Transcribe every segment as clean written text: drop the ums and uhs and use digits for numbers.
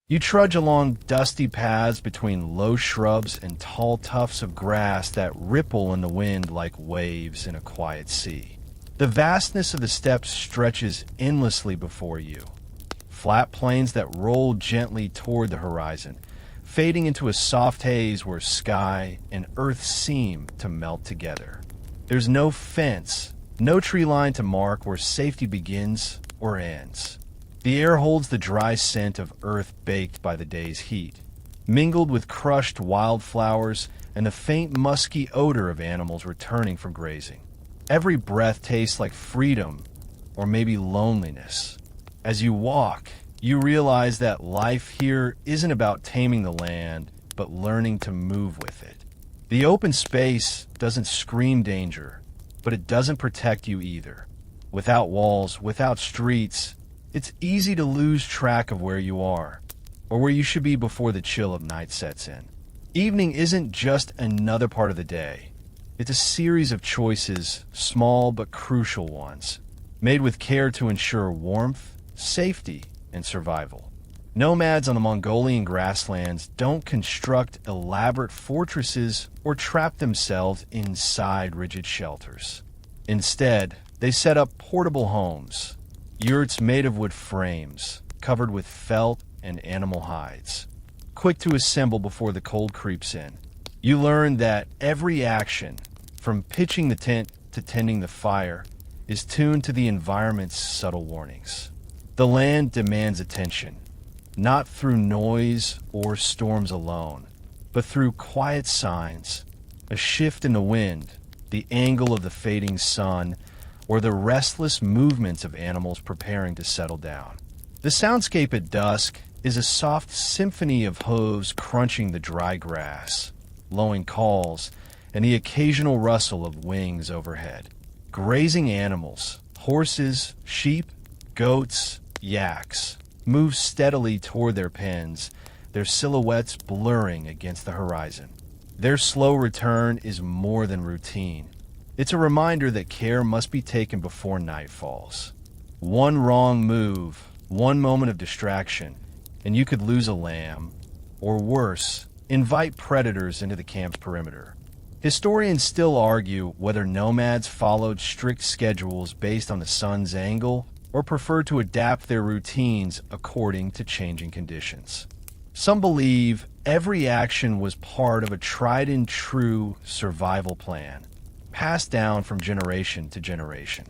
You trudge along dusty paths between low shrubs and tall tufts of grass that ripple in the wind like waves in a quiet sea. The vastness of the steppes stretches endlessly before you. Flat plains that roll gently toward the horizon, fading into a soft haze where sky and earth seem to melt together. There's no fence, no tree line to mark where safety begins or ends. The air holds the dry scent of earth baked by the day's heat, mingled with crushed wildflowers and the faint musky odor of animals returning from grazing. Every breath tastes like freedom or maybe loneliness. As you walk, you realize that life here isn't about taming the land, but learning to move with it. The open space doesn't scream danger, but it doesn't protect you either. Without walls, without streets, it's easy to lose track of where you are, or where you should be before the chill of night sets in. Evening isn't just another part of the day. It's a series of choices, small but crucial ones, made with care to ensure warmth, safety, and survival. Nomads on the Mongolian grasslands don't construct elaborate fortresses or trap themselves inside rigid shelters. Instead, they set up portable homes, yurts made of wood frames, covered with felt and animal hides, quick to assemble before the cold creeps in. You learn that every action, from pitching the tent to tending the fire, is tuned to the environment's subtle warnings. The land demands attention, not through noise or storms alone, but through quiet signs, a shift in the wind, the angle of the fading sun, or the restless movements of animals preparing to settle down. The soundscape at dusk is a soft symphony of hooves crunching the dry grass, lowing calls, and the occasional rustle of wings overhead. Grazing animals, horses, sheep, goats, yaks, move steadily toward their pens, their silhouettes blurring against the horizon. Their slow return is more than routine. It's a reminder that care must be taken before night falls. One wrong move, one moment of distraction, and you could lose a lamb, or worse, invite predators into the camp's perimeter. Historians still argue whether nomads followed strict schedules based on the sun's angle or preferred to adapt their routines according to changing conditions. Some believe every action was part of a tried-and-true survival plan, passed down from generation to generation.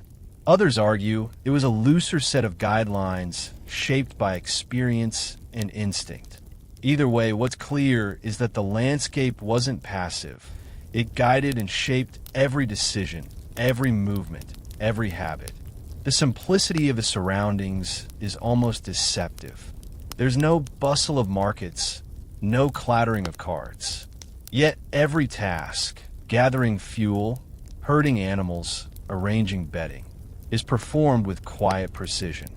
Others argue it was a looser set of guidelines shaped by experience and instinct. Either way, what's clear is that the landscape wasn't passive. It guided and shaped every decision, every movement, every habit. The simplicity of the surroundings is almost deceptive. There's no bustle of markets, no clattering of carts. Yet every task, gathering fuel, herding animals, arranging bedding, is performed with quiet precision.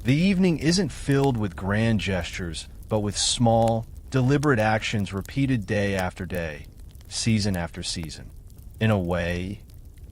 The evening isn't filled with grand gestures, but with small, deliberate actions repeated day after day, season after season. In a way,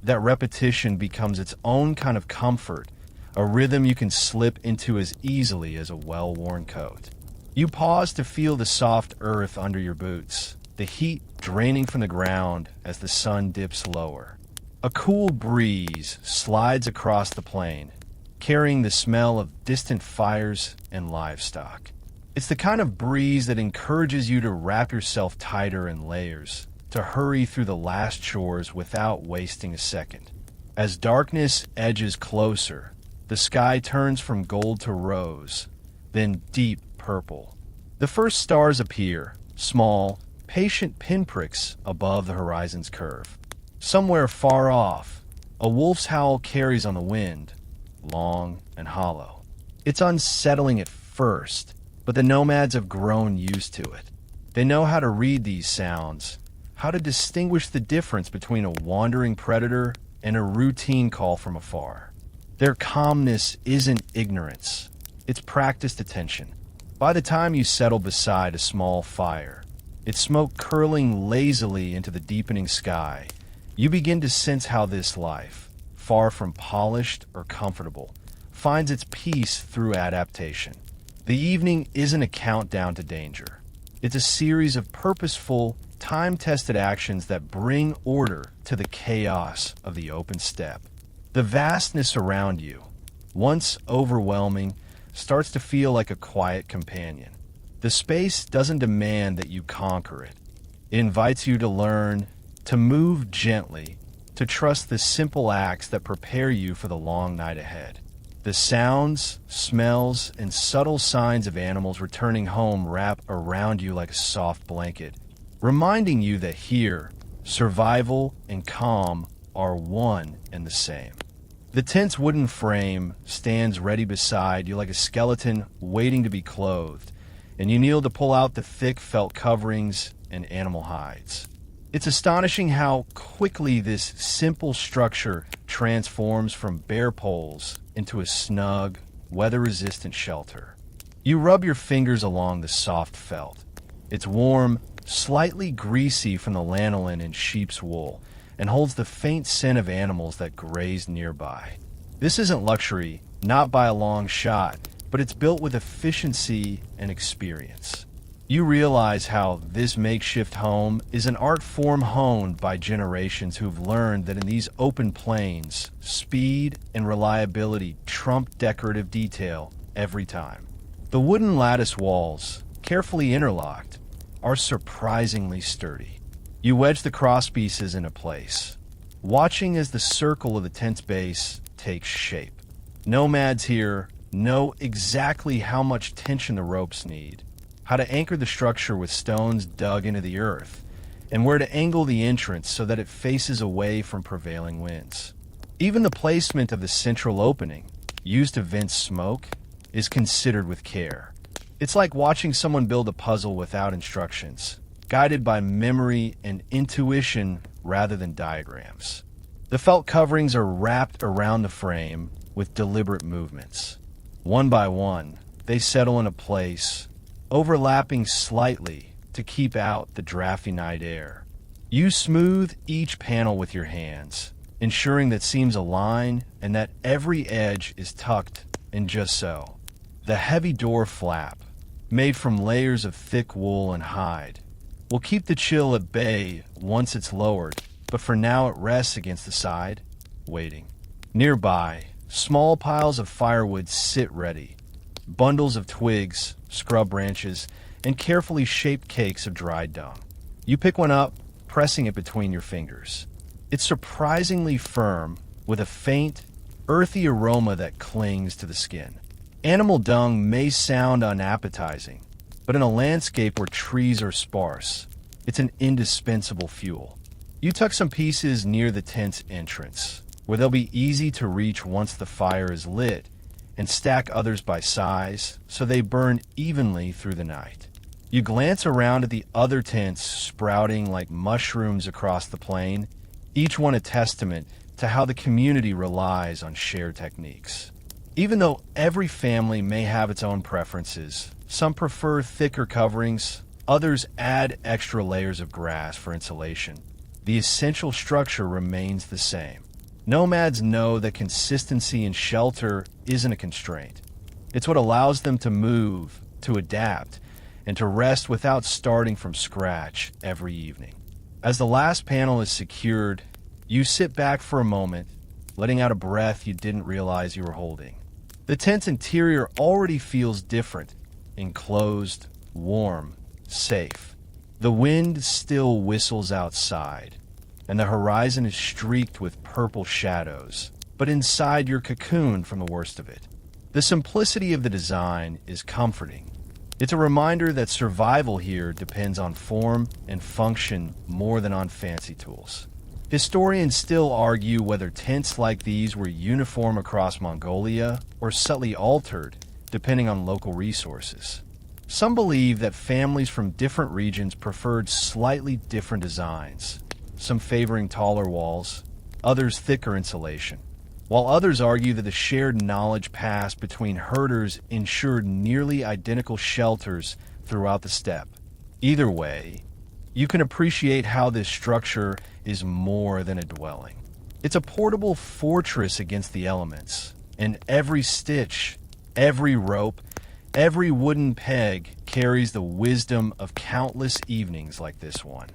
that repetition becomes its own kind of comfort, a rhythm you can slip into as easily as a well-worn coat. You pause to feel the soft earth under your boots, the heat draining from the ground as the sun dips lower. A cool breeze slides across the plain, carrying the smell of distant fires and livestock. It's the kind of breeze that encourages you to wrap yourself tighter in layers, to hurry through the last chores without wasting a second. As darkness edges closer, the sky turns from gold to rose, then deep purple. The first stars appear, small, patient pinpricks above the horizon's curve. Somewhere far off, a wolf's howl carries on the wind, long and hollow. It's unsettling at first, but the nomads have grown used to it. They know how to read these sounds, how to distinguish the difference between a wandering predator and a routine call from afar. Their calmness isn't ignorance, it's practiced attention. By the time you settle beside a small fire, its smoke curling lazily into the deepening sky, you begin to sense how this life, far from polished or comfortable, finds its peace through adaptation. The evening isn't a countdown to danger. It's a series of purposeful, time-tested actions that bring order to the chaos of the open steppe. The vastness around you, once overwhelming, starts to feel like a quiet companion. The space doesn't demand that you conquer it. It invites you to learn, to move gently, to trust the simple acts that prepare you for the long night ahead. The sounds, smells, and subtle signs of animals returning home wrap around you like a soft blanket, reminding you that here, survival and calm are one and the same. The tent's wooden frame stands ready beside you like a skeleton waiting to be clothed, and you kneel to pull out the thick felt coverings and animal hides. It's astonishing how quickly this simple structure transforms from bare poles into a snug, weather-resistant shelter. You rub your fingers along the soft felt. It's warm, slightly greasy from the lanolin and sheep's wool, and holds the faint scent of animals that graze nearby. This isn't luxury, not by a long shot, but it's built with efficiency and experience. You realize how this makeshift home is an art form honed by generations who've learned that in these open plains, speed and reliability trump decorative detail every time. The wooden lattice walls, carefully interlocked, are surprisingly sturdy. You wedge the crosspieces into place, watching as the circle of the tent's base takes shape. Nomads here know exactly how much tension the ropes need, how to anchor the structure with stones dug into the earth, and where to angle the entrance so that it faces away from prevailing winds. Even the placement of the central opening, used to vent smoke, is considered with care. It's like watching someone build a puzzle without instructions, guided by memory and intuition rather than diagrams. The felt coverings are wrapped around the frame with deliberate movements. One by one, they settle into place, overlapping slightly to keep out the drafty night air. You smooth each panel with your hands, ensuring that seams align and that every edge is tucked in just so. The heavy door flap, made from layers of thick wool and hide, will keep the chill at bay once it's lowered, but for now it rests against the side, waiting. Nearby, small piles of firewood sit ready, bundles of twigs, scrub branches, and carefully shaped cakes of dried dung. You pick one up, pressing it between your fingers. It's surprisingly firm, with a faint, earthy aroma that clings to the skin. Animal dung may sound unappetizing, but in a landscape where trees are sparse, it's an indispensable fuel. You tuck some pieces near the tent's entrance, where they'll be easy to reach once the fire is lit, and stack others by size so they burn evenly through the night. You glance around at the other tents sprouting like mushrooms across the plain, each one a testament to how the community relies on shared techniques. Even though every family may have its own preferences, some prefer thicker coverings, others add extra layers of grass for insulation. The essential structure remains the same. Nomads know that consistency in shelter isn't a constraint. It's what allows them to move, to adapt, and to rest without starting from scratch every evening. As the last panel is secured, you sit back for a moment, letting out a breath you didn't realize you were holding. The tent's interior already feels different, enclosed, warm, safe. The wind still whistles outside, and the horizon is streaked with purple shadows, but inside you're cocooned from the worst of it. The simplicity of the design is comforting. It's a reminder that survival here depends on form and function more than on fancy tools. Historians still argue whether tents like these were uniform across Mongolia or subtly altered, depending on local resources. Some believe that families from different regions preferred slightly different designs, some favoring taller walls, others thicker insulation, while others argue that the shared knowledge passed between herders ensured nearly identical shelters throughout the steppe. Either way, you can appreciate how this structure is more than a dwelling. It's a portable fortress against the elements, and every stitch, every rope, Every wooden peg carries the wisdom of countless evenings like this one.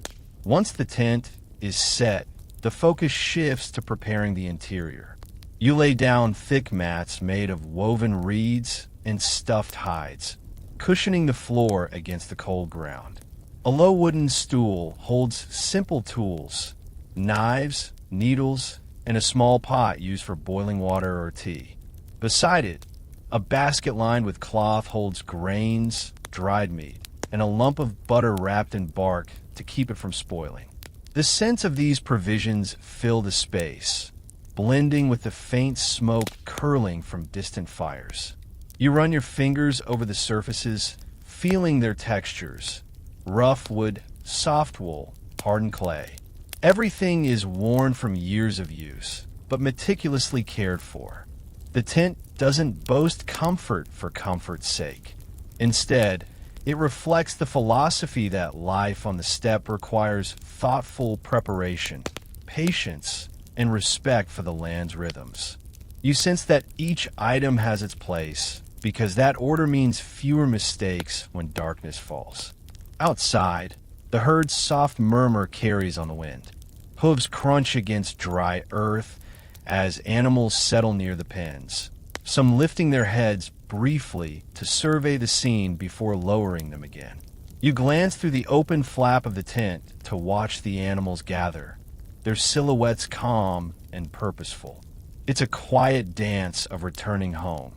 Once the tent is set, the focus shifts to preparing the interior. You lay down thick mats made of woven reeds and stuffed hides, cushioning the floor against the cold ground. A low wooden stool holds simple tools, knives, needles, and a small pot used for boiling water or tea. Beside it, a basket lined with cloth holds grains, dried meat, and a lump of butter wrapped in bark to keep it from spoiling. The scents of these provisions fill the space, blending with the faint smoke curling from distant fires. You run your fingers over the surfaces, feeling their textures: rough wood, soft wool, hardened clay. Everything is worn from years of use, but meticulously cared for. The tent doesn't boast comfort for comfort's sake. Instead, it reflects the philosophy that life on the steppe requires thoughtful preparation, patience, and respect for the land's rhythms. You sense that each item has its place, because that order means fewer mistakes when darkness falls. Outside, the herd's soft murmur carries on the wind. Hooves crunch against dry earth as animals settle near the pens, some lifting their heads briefly to survey the scene before lowering them again. You glance through the open flap of the tent to watch the animals gather, their silhouettes calm and purposeful. It's a quiet dance of returning home,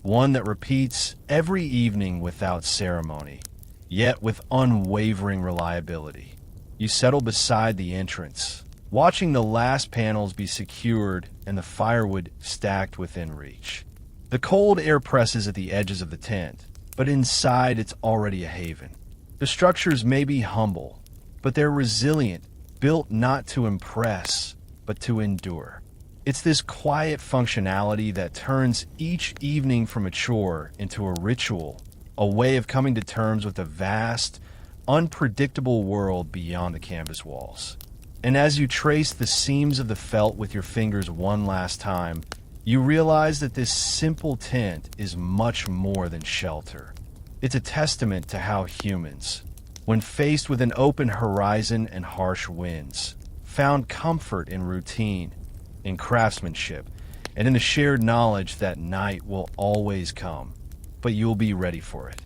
one that repeats every evening without ceremony, yet with unwavering reliability. You settle beside the entrance, watching the last panels be secured and the firewood stacked within reach. The cold air presses at the edges of the tent, but inside it's already a haven. The structures may be humble, but they're resilient, built not to impress, but to endure. It's this quiet functionality that turns each evening from a chore into a ritual, a way of coming to terms with the vast, unpredictable world beyond the canvas walls. And as you trace the seams of the felt with your fingers one last time, you realize that this simple tent is much more than shelter. It's a testament to how humans, when faced with an open horizon and harsh winds, found comfort in routine, in craftsmanship, and in the shared knowledge that night will always come, but you'll be ready for it.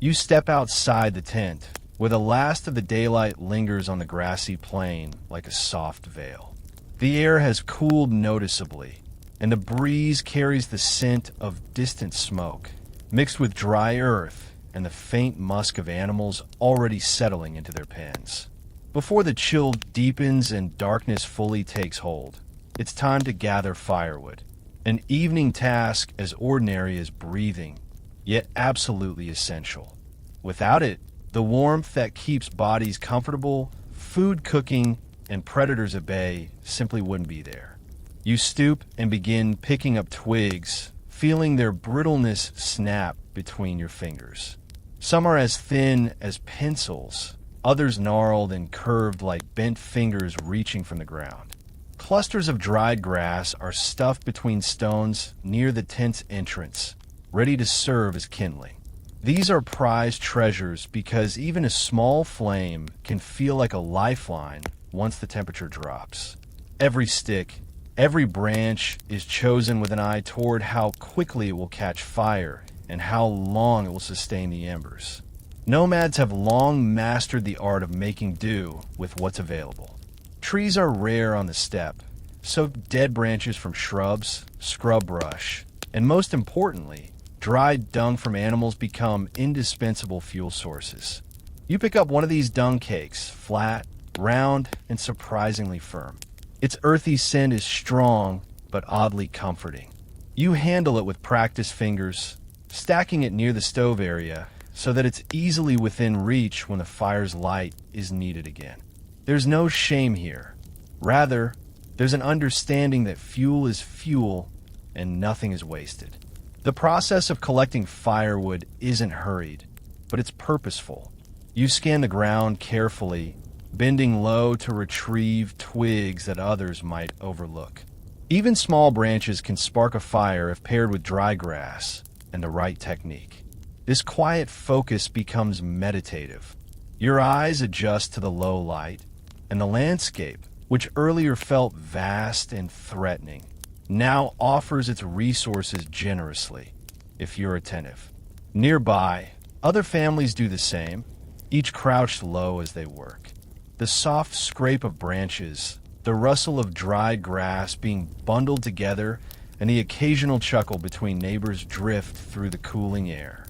You step outside the tent, where the last of the daylight lingers on the grassy plain like a soft veil. The air has cooled noticeably, and the breeze carries the scent of distant smoke, mixed with dry earth and the faint musk of animals already settling into their pens. Before the chill deepens and darkness fully takes hold, it's time to gather firewood, an evening task as ordinary as breathing, yet absolutely essential. Without it, the warmth that keeps bodies comfortable, food cooking, and predators at bay simply wouldn't be there. You stoop and begin picking up twigs, feeling their brittleness snap between your fingers. Some are as thin as pencils, others gnarled and curved like bent fingers reaching from the ground. Clusters of dried grass are stuffed between stones near the tent's entrance, ready to serve as kindling. These are prized treasures because even a small flame can feel like a lifeline once the temperature drops. Every stick, every branch is chosen with an eye toward how quickly it will catch fire and how long it will sustain the embers. Nomads have long mastered the art of making do with what's available. Trees are rare on the steppe, so dead branches from shrubs, scrub brush, and most importantly, dried dung from animals become indispensable fuel sources. You pick up one of these dung cakes, flat, round, and surprisingly firm. Its earthy scent is strong, but oddly comforting. You handle it with practiced fingers, stacking it near the stove area so that it's easily within reach when the fire's light is needed again. There's no shame here. Rather, there's an understanding that fuel is fuel and nothing is wasted. The process of collecting firewood isn't hurried, but it's purposeful. You scan the ground carefully, bending low to retrieve twigs that others might overlook. Even small branches can spark a fire if paired with dry grass and the right technique. This quiet focus becomes meditative. Your eyes adjust to the low light, and the landscape, which earlier felt vast and threatening, now offers its resources generously, if you're attentive. Nearby, other families do the same, each crouched low as they work. The soft scrape of branches, the rustle of dried grass being bundled together, and the occasional chuckle between neighbors drift through the cooling air.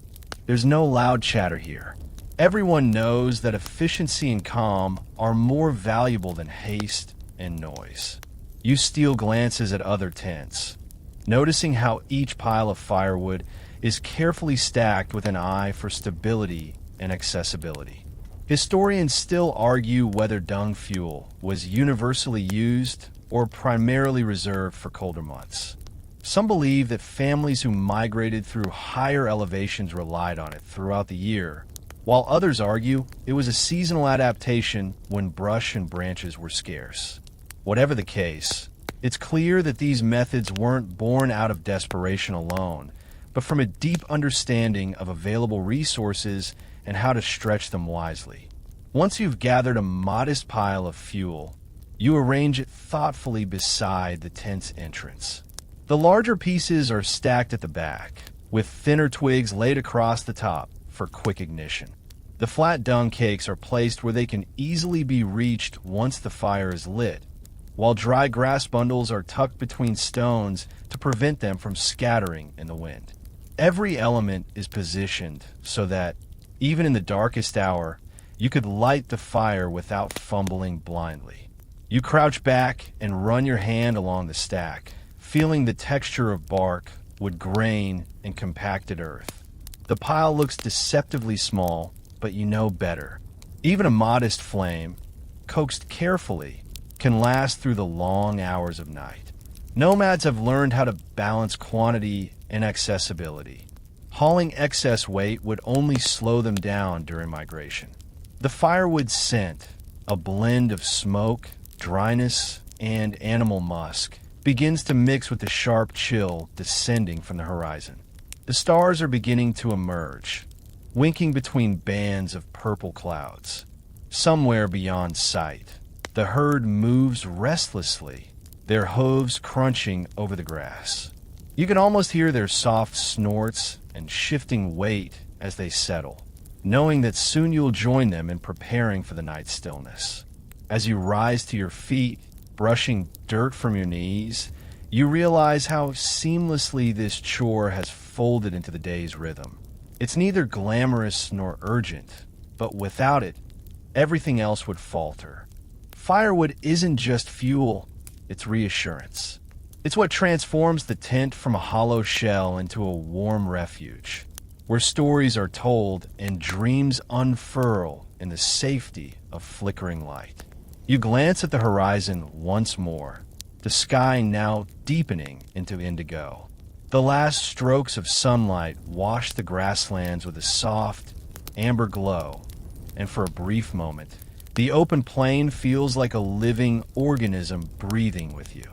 There's no loud chatter here. Everyone knows that efficiency and calm are more valuable than haste and noise. You steal glances at other tents, noticing how each pile of firewood is carefully stacked with an eye for stability and accessibility. Historians still argue whether dung fuel was universally used or primarily reserved for colder months. Some believe that families who migrated through higher elevations relied on it throughout the year, while others argue it was a seasonal adaptation when brush and branches were scarce. Whatever the case, it's clear that these methods weren't born out of desperation alone, but from a deep understanding of available resources and how to stretch them wisely. Once you've gathered a modest pile of fuel, you arrange it thoughtfully beside the tent's entrance. The larger pieces are stacked at the back, with thinner twigs laid across the top for quick ignition. The flat dung cakes are placed where they can easily be reached once the fire is lit, while dry grass bundles are tucked between stones to prevent them from scattering in the wind. Every element is positioned so that, even in the darkest hour, you could light the fire without fumbling blindly. You crouch back and run your hand along the stack, feeling the texture of bark, wood grain, and compacted earth. The pile looks deceptively small, but you know better. Even a modest flame, coaxed carefully, can last through the long hours of night. Nomads have learned how to balance quantity and accessibility. Hauling excess weight would only slow them down during migration. The firewood scent, a blend of smoke, dryness, and animal musk, begins to mix with the sharp chill descending from the horizon. The stars are beginning to emerge, winking between bands of purple clouds. Somewhere beyond sight, the herd moves restlessly, their hooves crunching over the grass. You can almost hear their soft snorts and shifting weight as they settle, knowing that soon you'll join them in preparing for the night's stillness. As you rise to your feet, brushing dirt from your knees, you realize how seamlessly this chore has folded into the day's rhythm. It's neither glamorous nor urgent, but without it, everything else would falter. Firewood isn't just fuel, it's reassurance. It's what transforms the tent from a hollow shell into a warm refuge, where stories are told and dreams unfurl in the safety of flickering light. You glance at the horizon once more, the sky now deepening into indigo. The last strokes of sunlight wash the grasslands with a soft, amber glow, and for a brief moment, the open plain feels like a living organism breathing with you.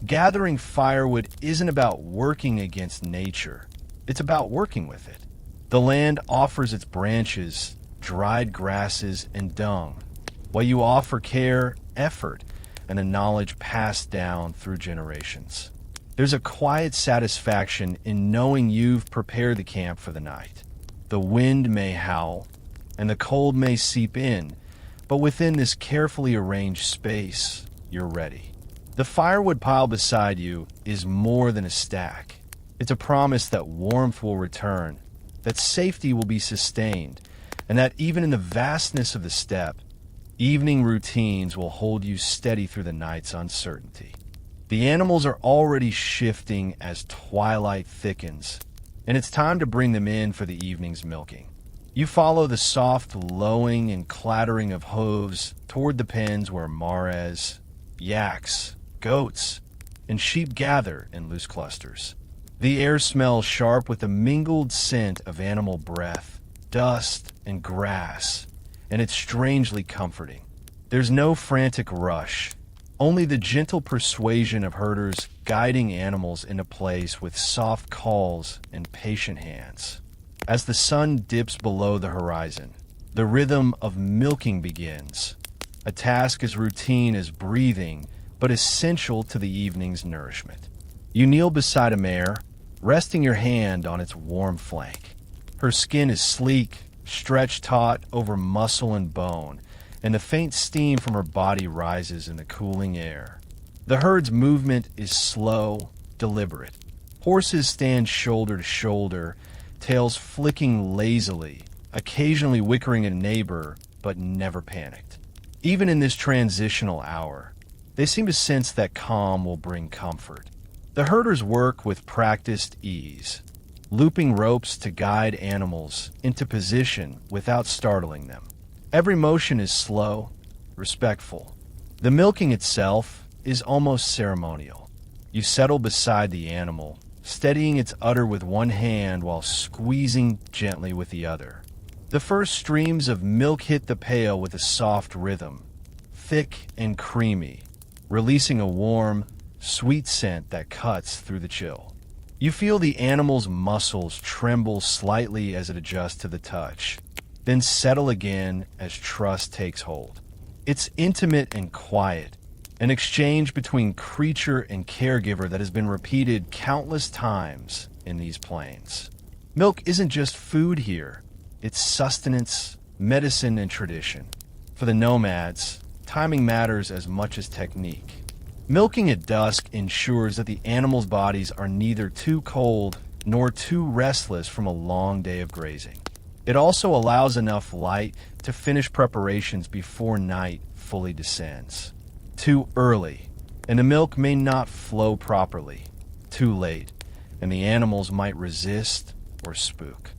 Gathering firewood isn't about working against nature, it's about working with it. The land offers its branches, dried grasses, and dung, while you offer care, effort, and a knowledge passed down through generations. There's a quiet satisfaction in knowing you've prepared the camp for the night. The wind may howl, and the cold may seep in, but within this carefully arranged space, you're ready. The firewood pile beside you is more than a stack. It's a promise that warmth will return, that safety will be sustained, and that even in the vastness of the steppe, evening routines will hold you steady through the night's uncertainty. The animals are already shifting as twilight thickens, and it's time to bring them in for the evening's milking. You follow the soft lowing and clattering of hooves toward the pens where mares, yaks, goats, and sheep gather in loose clusters. The air smells sharp with a mingled scent of animal breath, dust, and grass, and it's strangely comforting. There's no frantic rush, only the gentle persuasion of herders guiding animals into place with soft calls and patient hands. As the sun dips below the horizon, the rhythm of milking begins, a task as routine as breathing, but essential to the evening's nourishment. You kneel beside a mare, resting your hand on its warm flank. Her skin is sleek, stretched taut over muscle and bone, and the faint steam from her body rises in the cooling air. The herd's movement is slow, deliberate. Horses stand shoulder to shoulder, tails flicking lazily, occasionally wickering at a neighbor, but never panicked. Even in this transitional hour, they seem to sense that calm will bring comfort. The herders work with practiced ease, looping ropes to guide animals into position without startling them. Every motion is slow, respectful. The milking itself is almost ceremonial. You settle beside the animal, steadying its udder with one hand while squeezing gently with the other. The first streams of milk hit the pail with a soft rhythm, thick and creamy, releasing a warm, sweet scent that cuts through the chill. You feel the animal's muscles tremble slightly as it adjusts to the touch, then settle again as trust takes hold. It's intimate and quiet, an exchange between creature and caregiver that has been repeated countless times in these plains. Milk isn't just food here, it's sustenance, medicine, and tradition. For the nomads, timing matters as much as technique. Milking at dusk ensures that the animals' bodies are neither too cold nor too restless from a long day of grazing. It also allows enough light to finish preparations before night fully descends. Too early, and the milk may not flow properly. Too late, and the animals might resist or spook.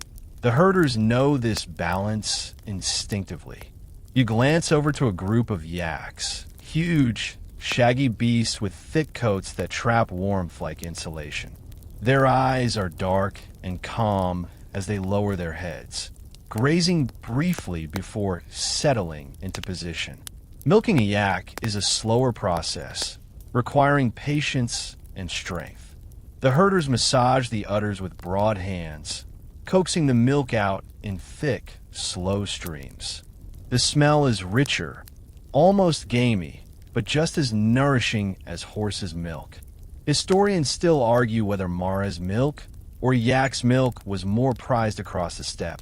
The herders know this balance instinctively. You glance over to a group of yaks, huge, shaggy beasts with thick coats that trap warmth like insulation. Their eyes are dark and calm as they lower their heads, grazing briefly before settling into position. Milking a yak is a slower process, requiring patience and strength. The herders massage the udders with broad hands, coaxing the milk out in thick, slow streams. The smell is richer, almost gamey, but just as nourishing as horse's milk. Historians still argue whether mare's milk or yak's milk was more prized across the steppe.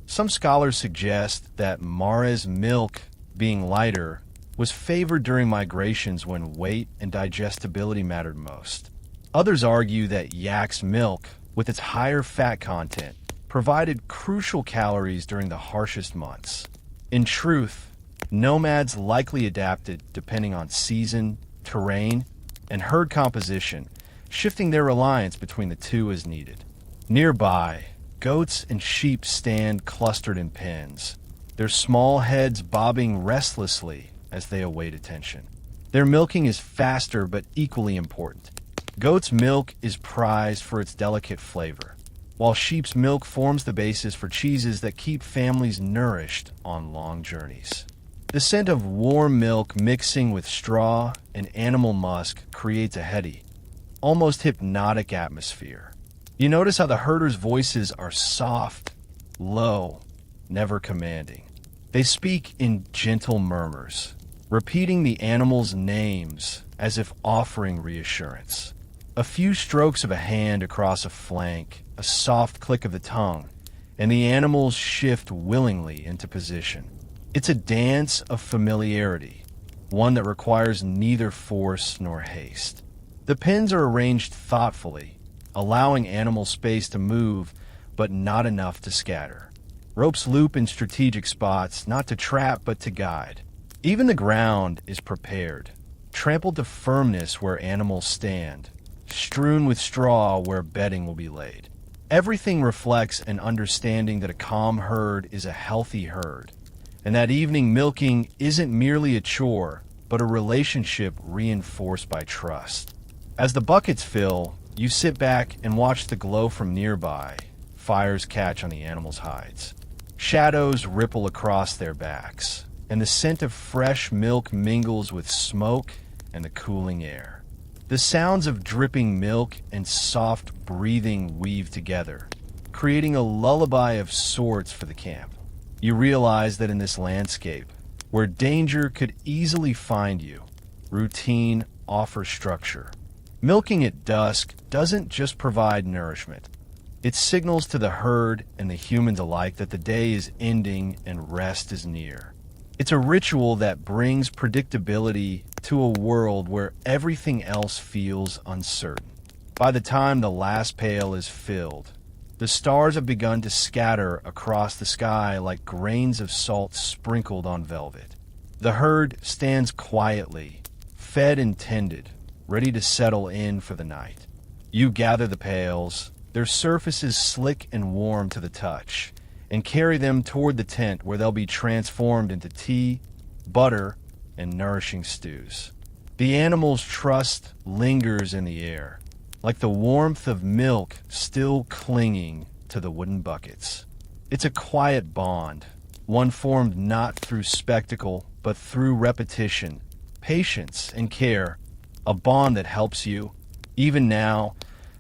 Some scholars suggest that mare's milk, being lighter, was favored during migrations when weight and digestibility mattered most. Others argue that yak's milk, with its higher fat content, provided crucial calories during the harshest months. In truth, nomads likely adapted depending on season, terrain, and herd composition, shifting their reliance between the two as needed. Nearby, goats and sheep stand clustered in pens, their small heads bobbing restlessly as they await attention. Their milking is faster but equally important. Goat's milk is prized for its delicate flavor, while sheep's milk forms the basis for cheeses that keep families nourished on long journeys. The scent of warm milk mixing with straw and animal musk creates a heady, almost hypnotic atmosphere. You notice how the herders' voices are soft, low, never commanding. They speak in gentle murmurs, repeating the animals' names as if offering reassurance. A few strokes of a hand across a flank, a soft click of the tongue, and the animals shift willingly into position. It's a dance of familiarity, one that requires neither force nor haste. The pens are arranged thoughtfully, allowing animal space to move, but not enough to scatter. Ropes loop in strategic spots, not to trap but to guide. Even the ground is prepared, trampled to firmness where animals stand, strewn with straw where bedding will be laid. Everything reflects an understanding that a calm herd is a healthy herd, and that evening milking isn't merely a chore, but a relationship reinforced by trust. As the buckets fill, you sit back and watch the glow from nearby, fires catch on the animals' hides. Shadows ripple across their backs, and the scent of fresh milk mingles with smoke and the cooling air. The sounds of dripping milk and soft breathing weave together, creating a lullaby of sorts for the camp. You realize that in this landscape, where danger could easily find you, routine offers structure. Milking at dusk doesn't just provide nourishment. It signals to the herd and the humans alike that the day is ending and rest is near. It's a ritual that brings predictability to a world where everything else feels uncertain. By the time the last pail is filled, the stars have begun to scatter across the sky like grains of salt sprinkled on velvet. The herd stands quietly, fed and tended, ready to settle in for the night. You gather the pails, their surfaces slick and warm to the touch, and carry them toward the tent where they'll be transformed into tea, butter, and nourishing stews. The animals' trust lingers in the air, like the warmth of milk still clinging to the wooden buckets. It's a quiet bond, one formed not through spectacle, but through repetition, patience, and care, a bond that helps you, even now,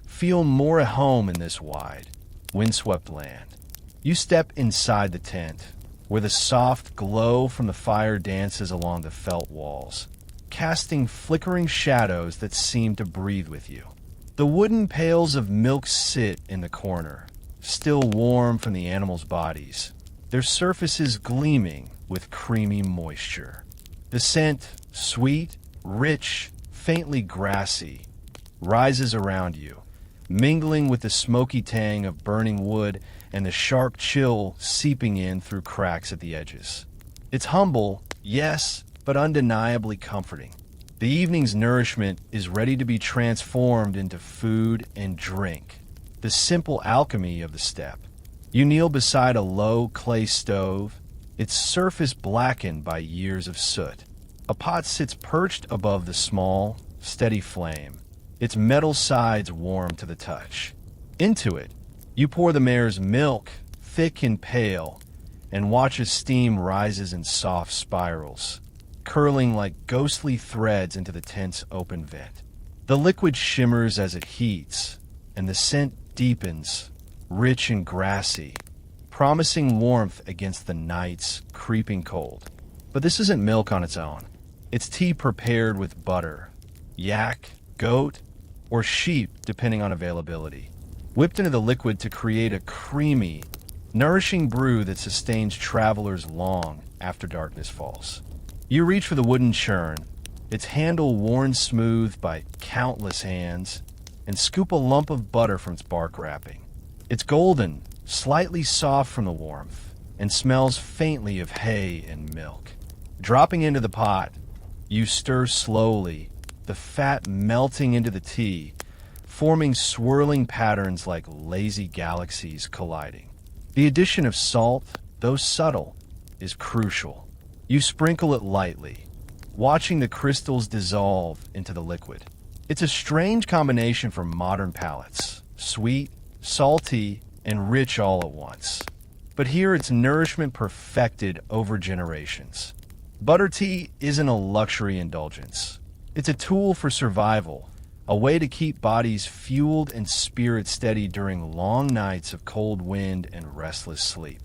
feel more at home in this wide, windswept land. You step inside the tent, where the soft glow from the fire dances along the felt walls, casting flickering shadows that seem to breathe with you. The wooden pails of milk sit in the corner, still warm from the animals' bodies, their surfaces gleaming with creamy moisture. The scent, sweet, rich, faintly grassy, rises around you, mingling with the smoky tang of burning wood and the sharp chill seeping in through cracks at the edges. It's humble, yes, but undeniably comforting. The evening's nourishment is ready to be transformed into food and drink, the simple alchemy of the steppe. You kneel beside a low clay stove, its surface blackened by years of soot. A pot sits perched above the small, steady flame, its metal sides warm to the touch. Into it, you pour the mare's milk, thick and pale, and watch as steam rises in soft spirals, curling like ghostly threads into the tent's open vent. The liquid shimmers as it heats, and the scent deepens, rich and grassy, promising warmth against the night's creeping cold. But this isn't milk on its own. It's tea prepared with butter, yak, goat, or sheep, depending on availability, whipped into the liquid to create a creamy, nourishing brew that sustains travelers long after darkness falls. You reach for the wooden churn, its handle worn smooth by countless hands, and scoop a lump of butter from its bark wrapping. It's golden, slightly soft from the warmth, and smells faintly of hay and milk. Dropping into the pot, you stir slowly, the fat melting into the tea, forming swirling patterns like lazy galaxies colliding. The addition of salt, though subtle, is crucial. You sprinkle it lightly, watching the crystals dissolve into the liquid. It's a strange combination for modern palates, sweet, salty, and rich all at once. But here it's nourishment perfected over generations. Butter tea isn't a luxury indulgence. It's a tool for survival, a way to keep bodies fueled and spirits steady during long nights of cold wind and restless sleep.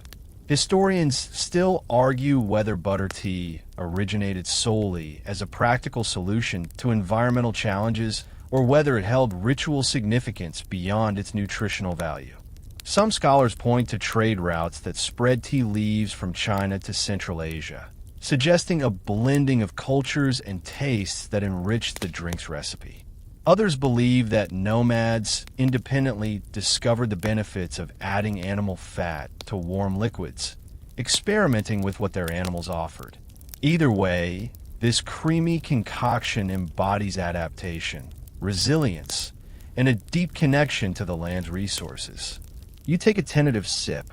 Historians still argue whether butter tea originated solely as a practical solution to environmental challenges or whether it held ritual significance beyond its nutritional value. Some scholars point to trade routes that spread tea leaves from China to Central Asia, suggesting a blending of cultures and tastes that enriched the drink's recipe. Others believe that nomads independently discovered the benefits of adding animal fat to warm liquids, experimenting with what their animals offered. Either way, this creamy concoction embodies adaptation, resilience, and a deep connection to the land's resources. You take a tentative sip.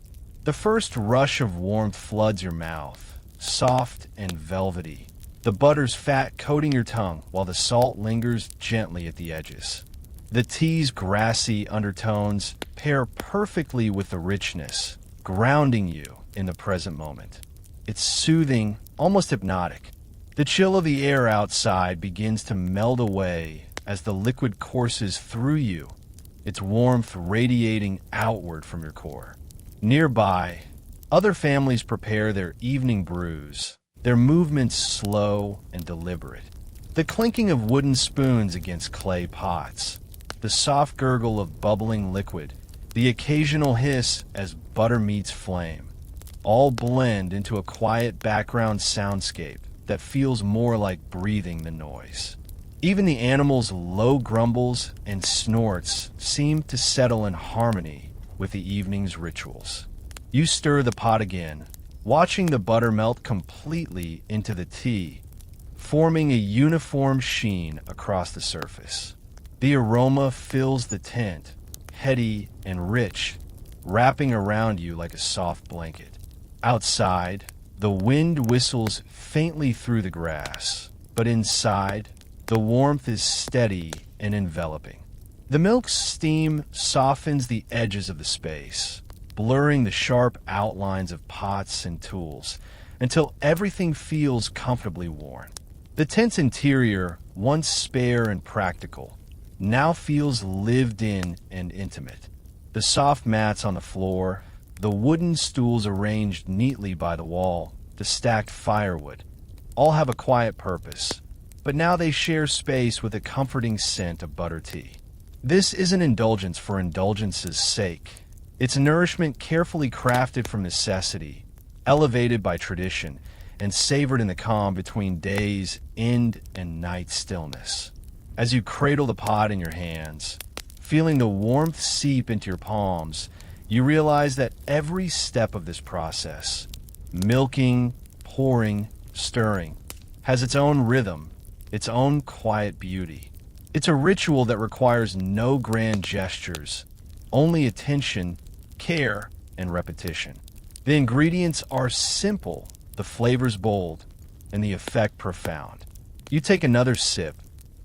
The first rush of warmth floods your mouth, soft and velvety, the butter's fat coating your tongue while the salt lingers gently at the edges. The tea's grassy undertones pair perfectly with the richness, grounding you in the present moment. It's soothing, almost hypnotic. The chill of the air outside begins to melt away as the liquid courses through you, its warmth radiating outward from your core. Nearby, other families prepare their evening brews, their movements slow and deliberate. The clinking of wooden spoons against clay pots, the soft gurgle of bubbling liquid, the occasional hiss as butter meets flame, all blend into a quiet background soundscape that feels more like breathing than noise. Even the animals' low grumbles and snorts seem to settle in harmony with the evening's rituals. You stir the pot again, watching the butter melt completely into the tea, forming a uniform sheen across the surface. The aroma fills the tent, heady and rich, wrapping around you like a soft blanket. Outside, the wind whistles faintly through the grass, but inside, the warmth is steady and enveloping. The milk's steam softens the edges of the space, blurring the sharp outlines of pots and tools until everything feels comfortably worn. The tent's interior, once spare and practical, now feels lived in and intimate. The soft mats on the floor, the wooden stools arranged neatly by the wall, the stacked firewood, all have a quiet purpose, but now they share space with a comforting scent of butter tea. This isn't indulgence for indulgence's sake. It's nourishment carefully crafted from necessity, elevated by tradition, and savored in the calm between day's end and night stillness. As you cradle the pot in your hands, feeling the warmth seep into your palms, you realize that every step of this process, milking, pouring, stirring, has its own rhythm, its own quiet beauty. It's a ritual that requires no grand gestures, only attention, care, and repetition. The ingredients are simple, the flavors bold, and the effect profound. You take another sip,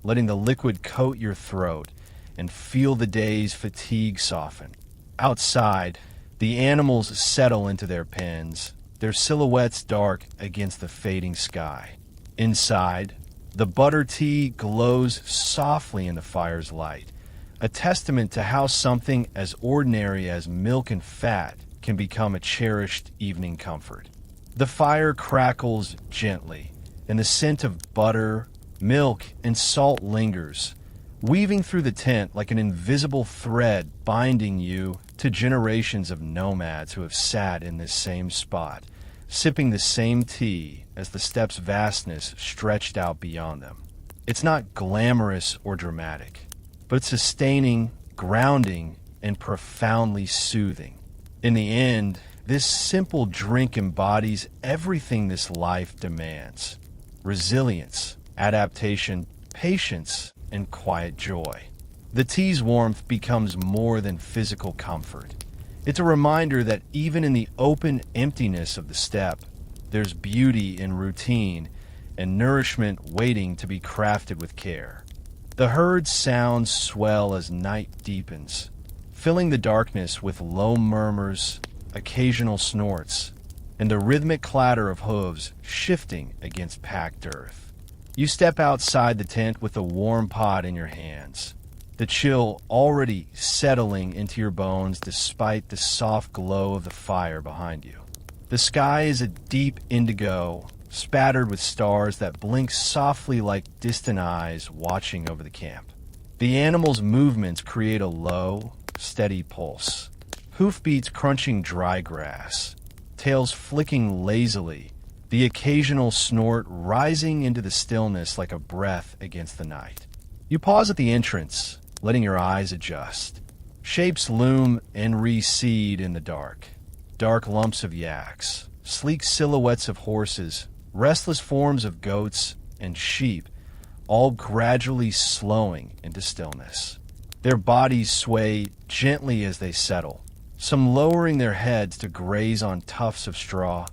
letting the liquid coat your throat, and feel the day's fatigue soften. Outside, the animals settle into their pens, their silhouettes dark against the fading sky. Inside, the butter tea glows softly in the fire's light, a testament to how something as ordinary as milk and fat can become a cherished evening comfort. The fire crackles gently, and the scent of butter, milk, and salt lingers, weaving through the tent like an invisible thread binding you to generations of nomads who have sat in this same spot, sipping the same tea as the steppe's vastness stretched out beyond them. It's not glamorous or dramatic, but sustaining, grounding, and profoundly soothing. In the end, this simple drink embodies everything this life demands: resilience, adaptation, patience, and quiet joy. The tea's warmth becomes more than physical comfort. It's a reminder that even in the open emptiness of the steppe, there's beauty in routine and nourishment waiting to be crafted with care. The herd's sounds swell as night deepens, filling the darkness with low murmurs, occasional snorts, and the rhythmic clatter of hooves shifting against packed earth. You step outside the tent with a warm pot in your hands, the chill already settling into your bones despite the soft glow of the fire behind you. The sky is a deep indigo, spattered with stars that blink softly like distant eyes watching over the camp. The animals' movements create a low, steady pulse, hoofbeats crunching dry grass, tails flicking lazily, the occasional snort rising into the stillness like a breath against the night. You pause at the entrance, letting your eyes adjust. Shapes loom and recede in the dark. Dark lumps of yaks, sleek silhouettes of horses, restless forms of goats and sheep, all gradually slowing into stillness. Their bodies sway gently as they settle, some lowering their heads to graze on tufts of straw,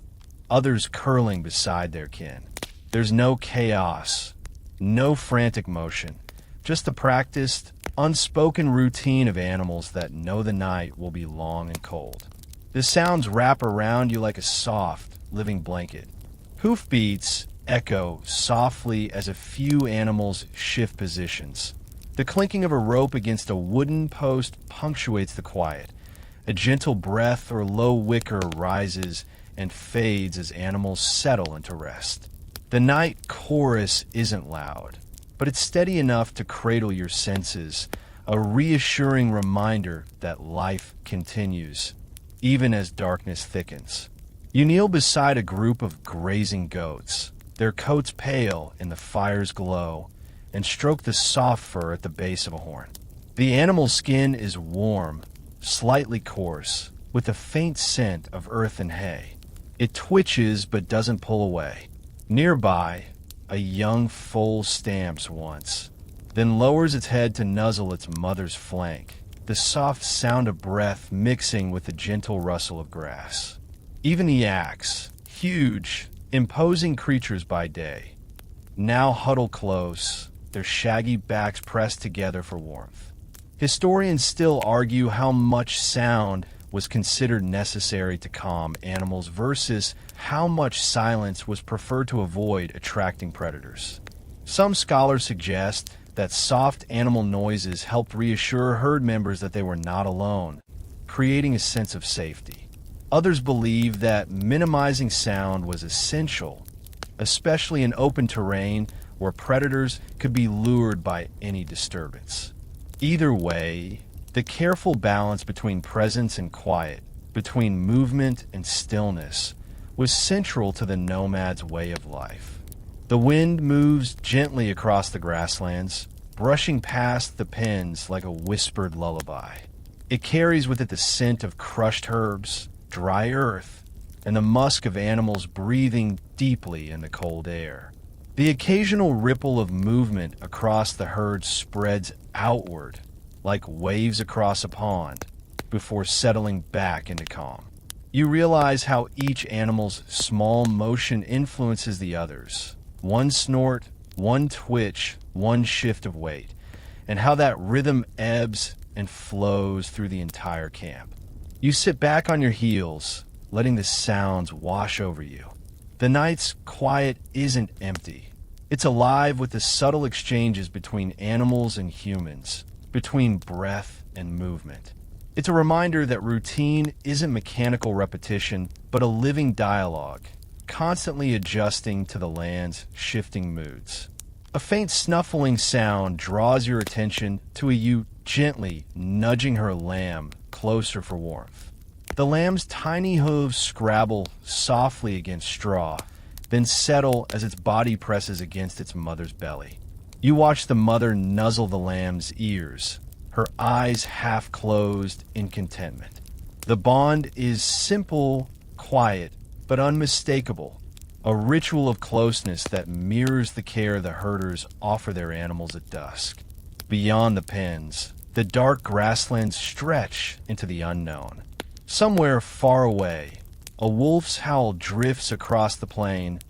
others curling beside their kin. There's no chaos, no frantic motion, just the practiced, unspoken routine of animals that know the night will be long and cold. The sounds wrap around you like a soft, living blanket. Hoofbeats echo softly as a few animals shift positions, The clinking of a rope against a wooden post punctuates the quiet. A gentle breath or low whicker rises and fades as animals settle into rest. The night chorus isn't loud, but it's steady enough to cradle your senses, a reassuring reminder that life continues, even as darkness thickens. You kneel beside a group of grazing goats, their coats pale in the fire's glow, and stroke the soft fur at the base of a horn. The animal's skin is warm, slightly coarse, with a faint scent of earth and hay. It twitches but doesn't pull away. Nearby, a young foal stamps once, then lowers its head to nuzzle its mother's flank, the soft sound of breath mixing with the gentle rustle of grass. Even the yaks, huge, imposing creatures by day, now huddle close, their shaggy backs pressed together for warmth. Historians still argue how much sound was considered necessary to calm animals versus how much silence was preferred to avoid attracting predators. Some scholars suggest that soft animal noises helped reassure herd members that they were not alone, creating a sense of safety. Others believe that minimizing sound was essential, especially in open terrain where predators could be lured by any disturbance. Either way, the careful balance between presence and quiet, between movement and stillness, was central to the nomad's way of life. The wind moves gently across the grasslands, brushing past the pens like a whispered lullaby. It carries with it the scent of crushed herbs, dry earth, and the musk of animals breathing deeply in the cold air. The occasional ripple of movement across the herd spreads outward, like waves across a pond, before settling back into calm. You realize how each animal's small motion influences the others. One snort, one twitch, one shift of weight, and how that rhythm ebbs and flows through the entire camp. You sit back on your heels, letting the sounds wash over you. The night's quiet isn't empty. It's alive with the subtle exchanges between animals and humans, between breath and movement. It's a reminder that routine isn't mechanical repetition, but a living dialogue, constantly adjusting to the land's shifting moods. A faint snuffling sound draws your attention to a ewe gently nudging her lamb closer for warmth. The lamb's tiny hooves scrabble softly against straw, then settle as its body presses against its mother's belly. You watch the mother nuzzle the lamb's ears, her eyes half closed in contentment. The bond is simple, quiet, but unmistakable, a ritual of closeness that mirrors the care the herders offer their animals at dusk. Beyond the pens, the dark grasslands stretch into the unknown. Somewhere far away, a wolf's howl drifts across the plain,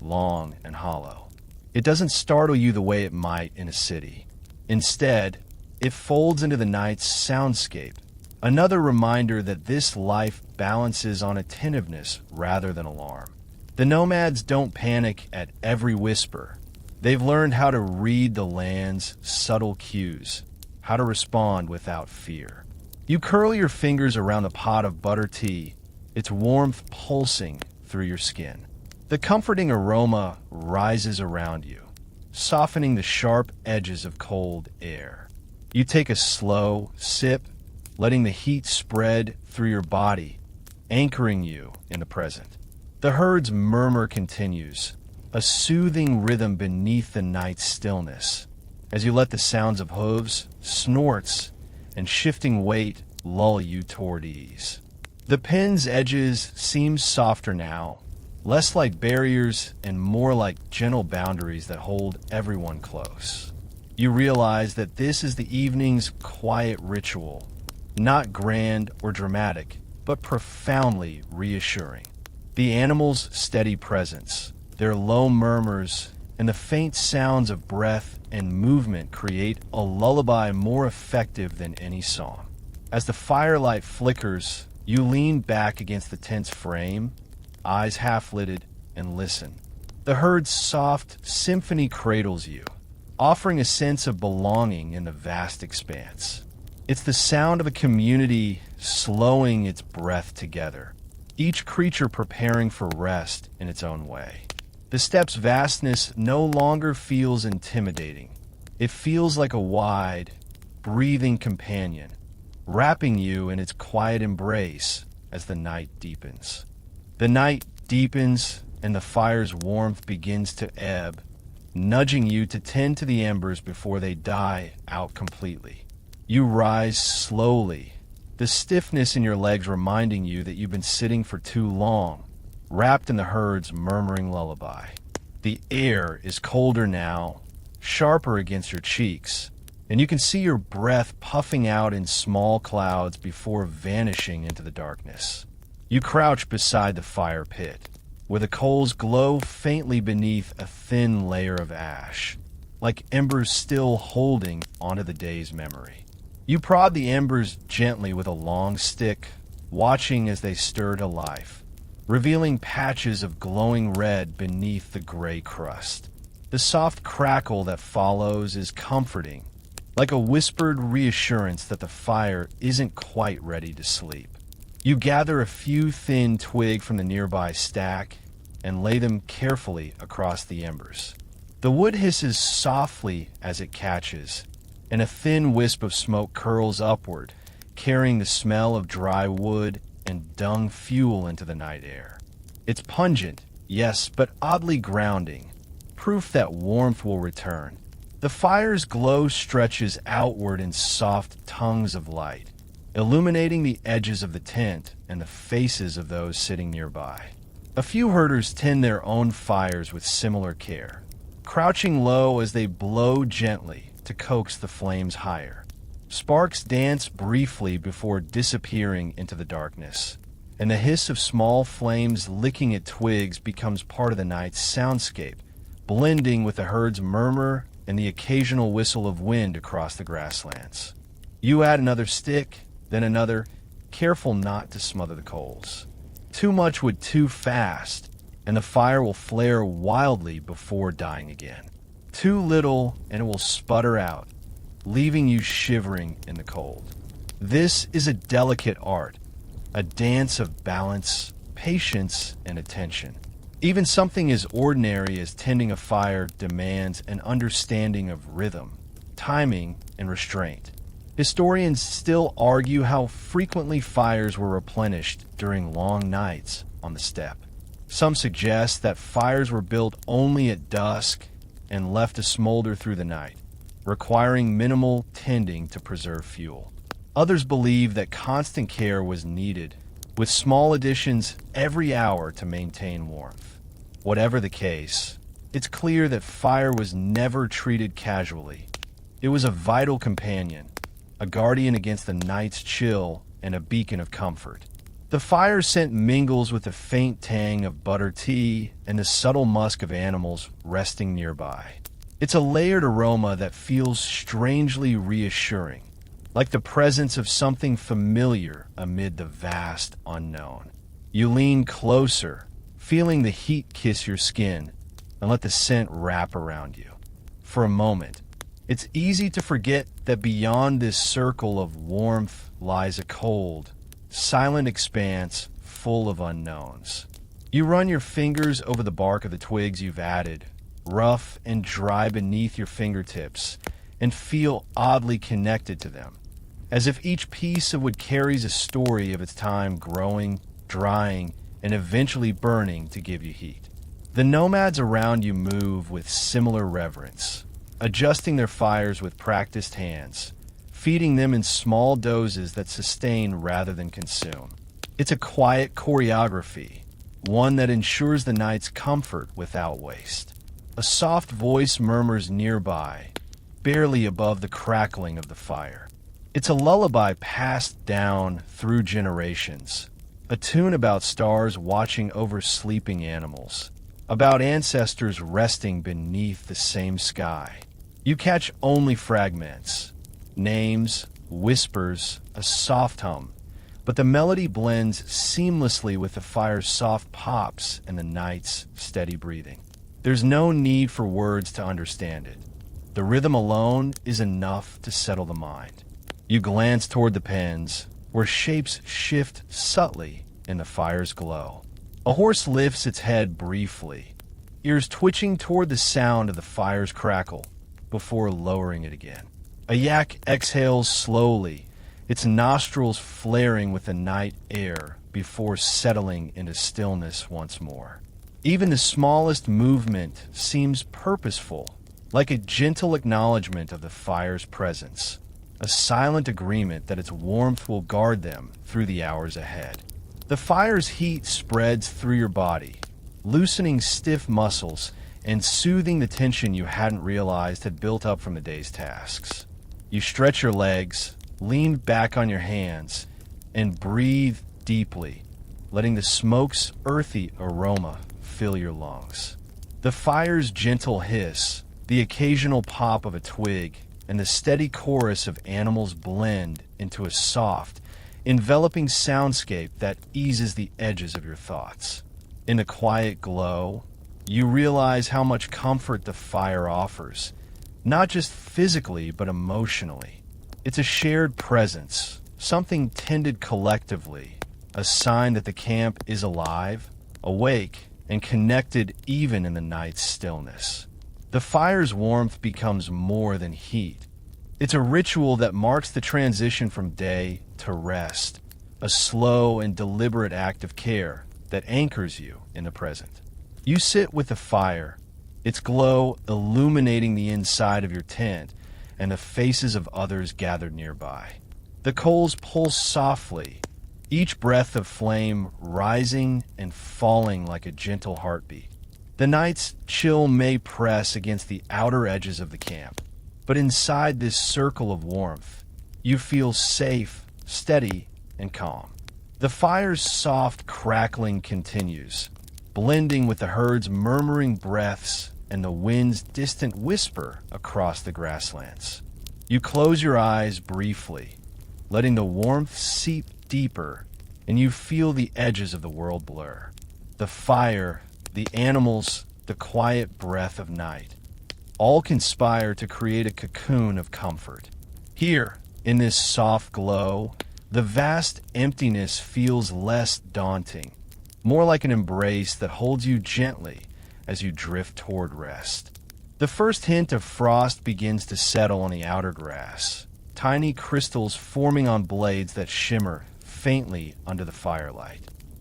long and hollow. It doesn't startle you the way it might in a city. Instead, it folds into the night's soundscape, another reminder that this life balances on attentiveness rather than alarm. The nomads don't panic at every whisper. They've learned how to read the land's subtle cues, how to respond without fear. You curl your fingers around the pot of butter tea, its warmth pulsing through your skin. The comforting aroma rises around you, softening the sharp edges of cold air. You take a slow sip, letting the heat spread through your body, anchoring you in the present. The herd's murmur continues, a soothing rhythm beneath the night's stillness, as you let the sounds of hooves, snorts, and shifting weight lull you toward ease. The pen's edges seem softer now, less like barriers and more like gentle boundaries that hold everyone close. You realize that this is the evening's quiet ritual, not grand or dramatic, but profoundly reassuring. The animals' steady presence, their low murmurs, and the faint sounds of breath and movement create a lullaby more effective than any song. As the firelight flickers, you lean back against the tent's frame, eyes half-lidded, and listen. The herd's soft symphony cradles you, offering a sense of belonging in the vast expanse. It's the sound of a community slowing its breath together, each creature preparing for rest in its own way. The steppe's vastness no longer feels intimidating. It feels like a wide, breathing companion, wrapping you in its quiet embrace as the night deepens. The night deepens and the fire's warmth begins to ebb, nudging you to tend to the embers before they die out completely. You rise slowly, the stiffness in your legs reminding you that you've been sitting for too long, wrapped in the herd's murmuring lullaby. The air is colder now, sharper against your cheeks, and you can see your breath puffing out in small clouds before vanishing into the darkness. You crouch beside the fire pit, where the coals glow faintly beneath a thin layer of ash, like embers still holding onto the day's memory. You prod the embers gently with a long stick, watching as they stir to life, revealing patches of glowing red beneath the gray crust. The soft crackle that follows is comforting, like a whispered reassurance that the fire isn't quite ready to sleep. You gather a few thin twigs from the nearby stack and lay them carefully across the embers. The wood hisses softly as it catches, and a thin wisp of smoke curls upward, carrying the smell of dry wood and dung fuel into the night air. It's pungent, yes, but oddly grounding, proof that warmth will return. The fire's glow stretches outward in soft tongues of light, illuminating the edges of the tent and the faces of those sitting nearby. A few herders tend their own fires with similar care, crouching low as they blow gently to coax the flames higher. Sparks dance briefly before disappearing into the darkness, and the hiss of small flames licking at twigs becomes part of the night's soundscape, blending with the herd's murmur and the occasional whistle of wind across the grasslands. You add another stick, then another, careful not to smother the coals. Too much would too fast, and the fire will flare wildly before dying again. Too little, and it will sputter out, leaving you shivering in the cold. This is a delicate art, a dance of balance, patience, and attention. Even something as ordinary as tending a fire demands an understanding of rhythm, timing, and restraint. Historians still argue how frequently fires were replenished during long nights on the steppe. Some suggest that fires were built only at dusk and left to smolder through the night, requiring minimal tending to preserve fuel. Others believe that constant care was needed, with small additions every hour to maintain warmth. Whatever the case, it's clear that fire was never treated casually. It was a vital companion, a guardian against the night's chill and a beacon of comfort. The fire's scent mingles with the faint tang of butter tea and the subtle musk of animals resting nearby. It's a layered aroma that feels strangely reassuring, like the presence of something familiar amid the vast unknown. You lean closer, feeling the heat kiss your skin, and let the scent wrap around you. For a moment, it's easy to forget that beyond this circle of warmth lies a cold, silent expanse full of unknowns. You run your fingers over the bark of the twigs you've added, rough and dry beneath your fingertips, and feel oddly connected to them, as if each piece of wood carries a story of its time growing, drying, and eventually burning to give you heat. The nomads around you move with similar reverence, adjusting their fires with practiced hands, feeding them in small doses that sustain rather than consume. It's a quiet choreography, one that ensures the night's comfort without waste. A soft voice murmurs nearby, barely above the crackling of the fire. It's a lullaby passed down through generations, a tune about stars watching over sleeping animals, about ancestors resting beneath the same sky. You catch only fragments, names, whispers, a soft hum, but the melody blends seamlessly with the fire's soft pops and the night's steady breathing. There's no need for words to understand it. The rhythm alone is enough to settle the mind. You glance toward the pens, where shapes shift subtly in the fire's glow. A horse lifts its head briefly, ears twitching toward the sound of the fire's crackle, before lowering it again. A yak exhales slowly, its nostrils flaring with the night air before settling into stillness once more. Even the smallest movement seems purposeful, like a gentle acknowledgement of the fire's presence, a silent agreement that its warmth will guard them through the hours ahead. The fire's heat spreads through your body, loosening stiff muscles and soothing the tension you hadn't realized had built up from the day's tasks. You stretch your legs, lean back on your hands, and breathe deeply, letting the smoke's earthy aroma fill your lungs. The fire's gentle hiss, the occasional pop of a twig, and the steady chorus of animals blend into a soft, enveloping soundscape that eases the edges of your thoughts. In the quiet glow, you realize how much comfort the fire offers, not just physically but emotionally. It's a shared presence, something tended collectively, a sign that the camp is alive, awake, and connected even in the night's stillness. The fire's warmth becomes more than heat. It's a ritual that marks the transition from day to rest, a slow and deliberate act of care that anchors you in the present. You sit with the fire, its glow illuminating the inside of your tent and the faces of others gathered nearby. The coals pulse softly, each breath of flame rising and falling like a gentle heartbeat. The night's chill may press against the outer edges of the camp, but inside this circle of warmth, you feel safe, steady, and calm. The fire's soft crackling continues, blending with the herd's murmuring breaths and the wind's distant whisper across the grasslands. You close your eyes briefly, letting the warmth seep deeper, and you feel the edges of the world blur. The fire, the animals, the quiet breath of night, all conspire to create a cocoon of comfort. Here, in this soft glow, the vast emptiness feels less daunting, more like an embrace that holds you gently as you drift toward rest. The first hint of frost begins to settle on the outer grass, tiny crystals forming on blades that shimmer faintly under the firelight.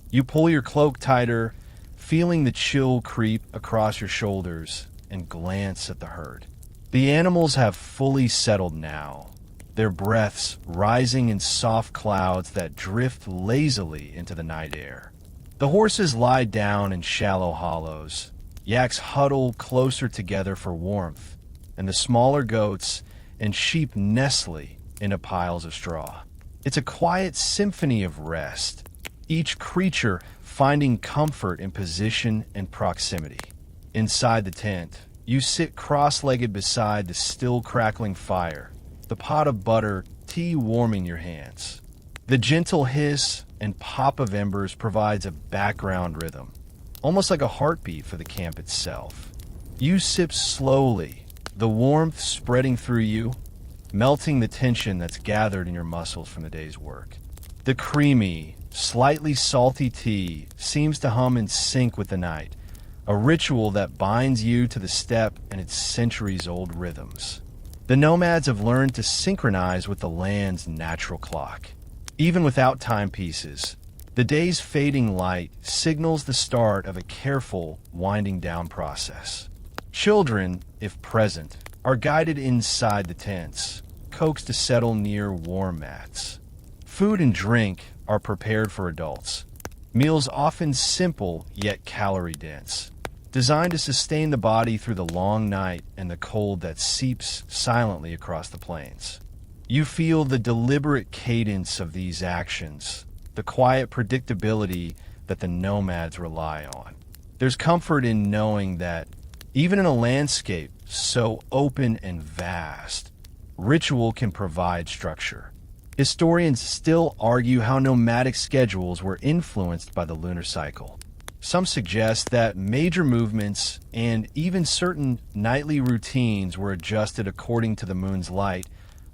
You pull your cloak tighter, feeling the chill creep across your shoulders, and glance at the herd. The animals have fully settled now, their breaths rising in soft clouds that drift lazily into the night air. The horses lie down in shallow hollows, yaks huddle closer together for warmth, and the smaller goats and sheep nestle into piles of straw. It's a quiet symphony of rest, each creature finding comfort in position and proximity. Inside the tent, you sit cross-legged beside the still crackling fire, the pot of butter, tea warming your hands. The gentle hiss and pop of embers provides a background rhythm, almost like a heartbeat for the camp itself. You sip slowly, the warmth spreading through you, melting the tension that's gathered in your muscles from the day's work. The creamy, slightly salty tea seems to hum in sync with the night, a ritual that binds you to the steppe and its centuries-old rhythms. The nomads have learned to synchronize with the land's natural clock. Even without timepieces, the day's fading light signals the start of a careful winding down process. Children, if present, are guided inside the tents, coaxed to settle near warm mats. Food and drink are prepared for adults, meals often simple yet calorie-dense, designed to sustain the body through the long night and the cold that seeps silently across the plains. You feel the deliberate cadence of these actions, the quiet predictability that the nomads rely on. There's comfort in knowing that, even in a landscape so open and vast, ritual can provide structure. Historians still argue how nomadic schedules were influenced by the lunar cycle. Some suggest that major movements and even certain nightly routines were adjusted according to the moon's light,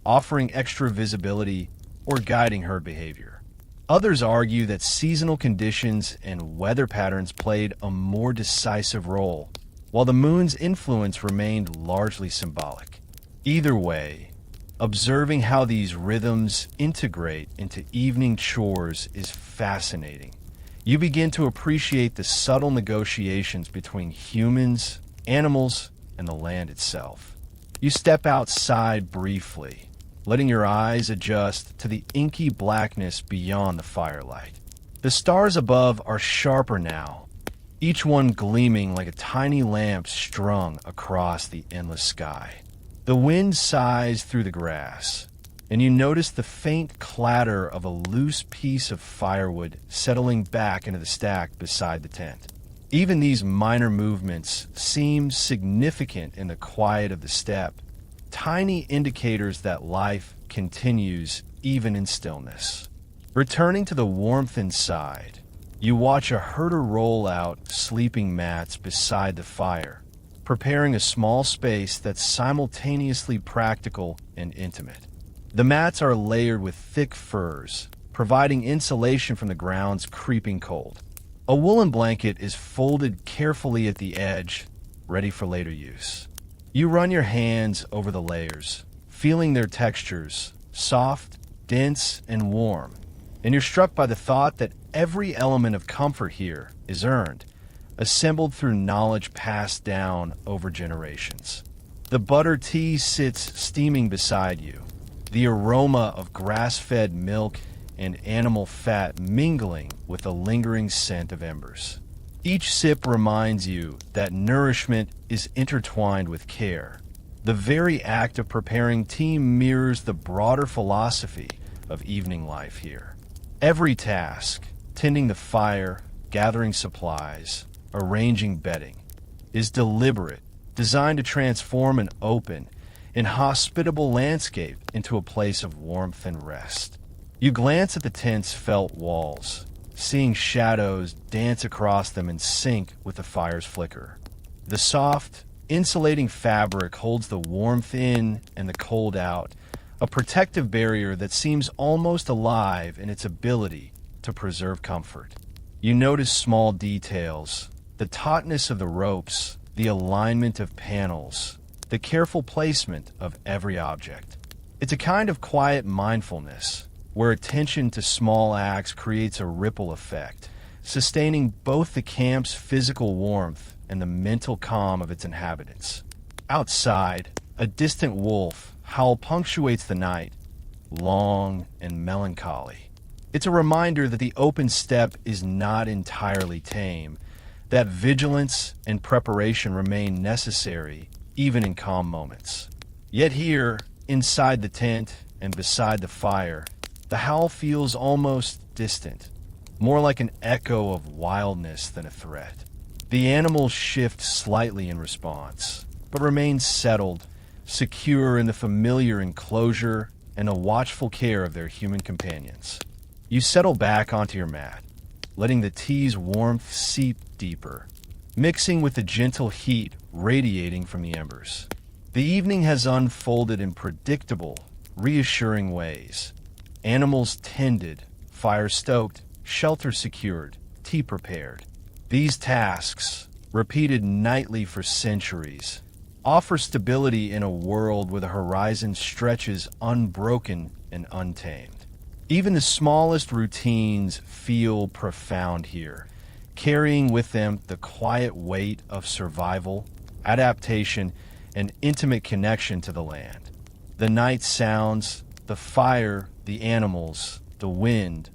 offering extra visibility or guiding herd behavior. Others argue that seasonal conditions and weather patterns played a more decisive role, while the moon's influence remained largely symbolic. Either way, observing how these rhythms integrate into evening chores is fascinating. You begin to appreciate the subtle negotiations between humans, animals, and the land itself. You step outside briefly, letting your eyes adjust to the inky blackness beyond the firelight. The stars above are sharper now, each one gleaming like a tiny lamp strung across the endless sky. The wind sighs through the grass, and you notice the faint clatter of a loose piece of firewood settling back into the stack beside the tent. Even these minor movements seem significant in the quiet of the steppe, tiny indicators that life continues even in stillness. Returning to the warmth inside, you watch a herder roll out sleeping mats beside the fire, preparing a small space that's simultaneously practical and intimate. The mats are layered with thick furs, providing insulation from the ground's creeping cold. A woolen blanket is folded carefully at the edge, ready for later use. You run your hands over the layers, feeling their textures, soft, dense, and warm, and you're struck by the thought that every element of comfort here is earned, assembled through knowledge passed down over generations. The butter tea sits steaming beside you, the aroma of grass-fed milk and animal fat mingling with the lingering scent of embers. Each sip reminds you that nourishment is intertwined with care. The very act of preparing tea mirrors the broader philosophy of evening life here. Every task, tending the fire, gathering supplies, arranging bedding, is deliberate, designed to transform an open, inhospitable landscape into a place of warmth and rest. You glance at the tent's felt walls, seeing shadows dance across them in sync with the fire's flicker. The soft, insulating fabric holds the warmth in and the cold out, a protective barrier that seems almost alive in its ability to preserve comfort. You notice small details, the tautness of the ropes, the alignment of panels, the careful placement of every object. It's a kind of quiet mindfulness, where attention to small acts creates a ripple effect, sustaining both the camp's physical warmth and the mental calm of its inhabitants. Outside, a distant wolf howl punctuates the night, long and melancholy. It's a reminder that the open steppe is not entirely tame, that vigilance and preparation remain necessary even in calm moments. Yet here, inside the tent and beside the fire, the howl feels almost distant, more like an echo of wildness than a threat. The animals shift slightly in response, but remain settled, secure in the familiar enclosure and the watchful care of their human companions. You settle back onto your mat, letting the tea's warmth seep deeper, mixing with the gentle heat radiating from the embers. The evening has unfolded in predictable, reassuring ways. Animals tended, fire stoked, shelter secured, tea prepared. These tasks, repeated nightly for centuries, offer stability in a world where the horizon stretches unbroken and untamed. Even the smallest routines feel profound here, carrying with them the quiet weight of survival, adaptation, and intimate connection to the land. The night sounds, the fire, the animals, the wind,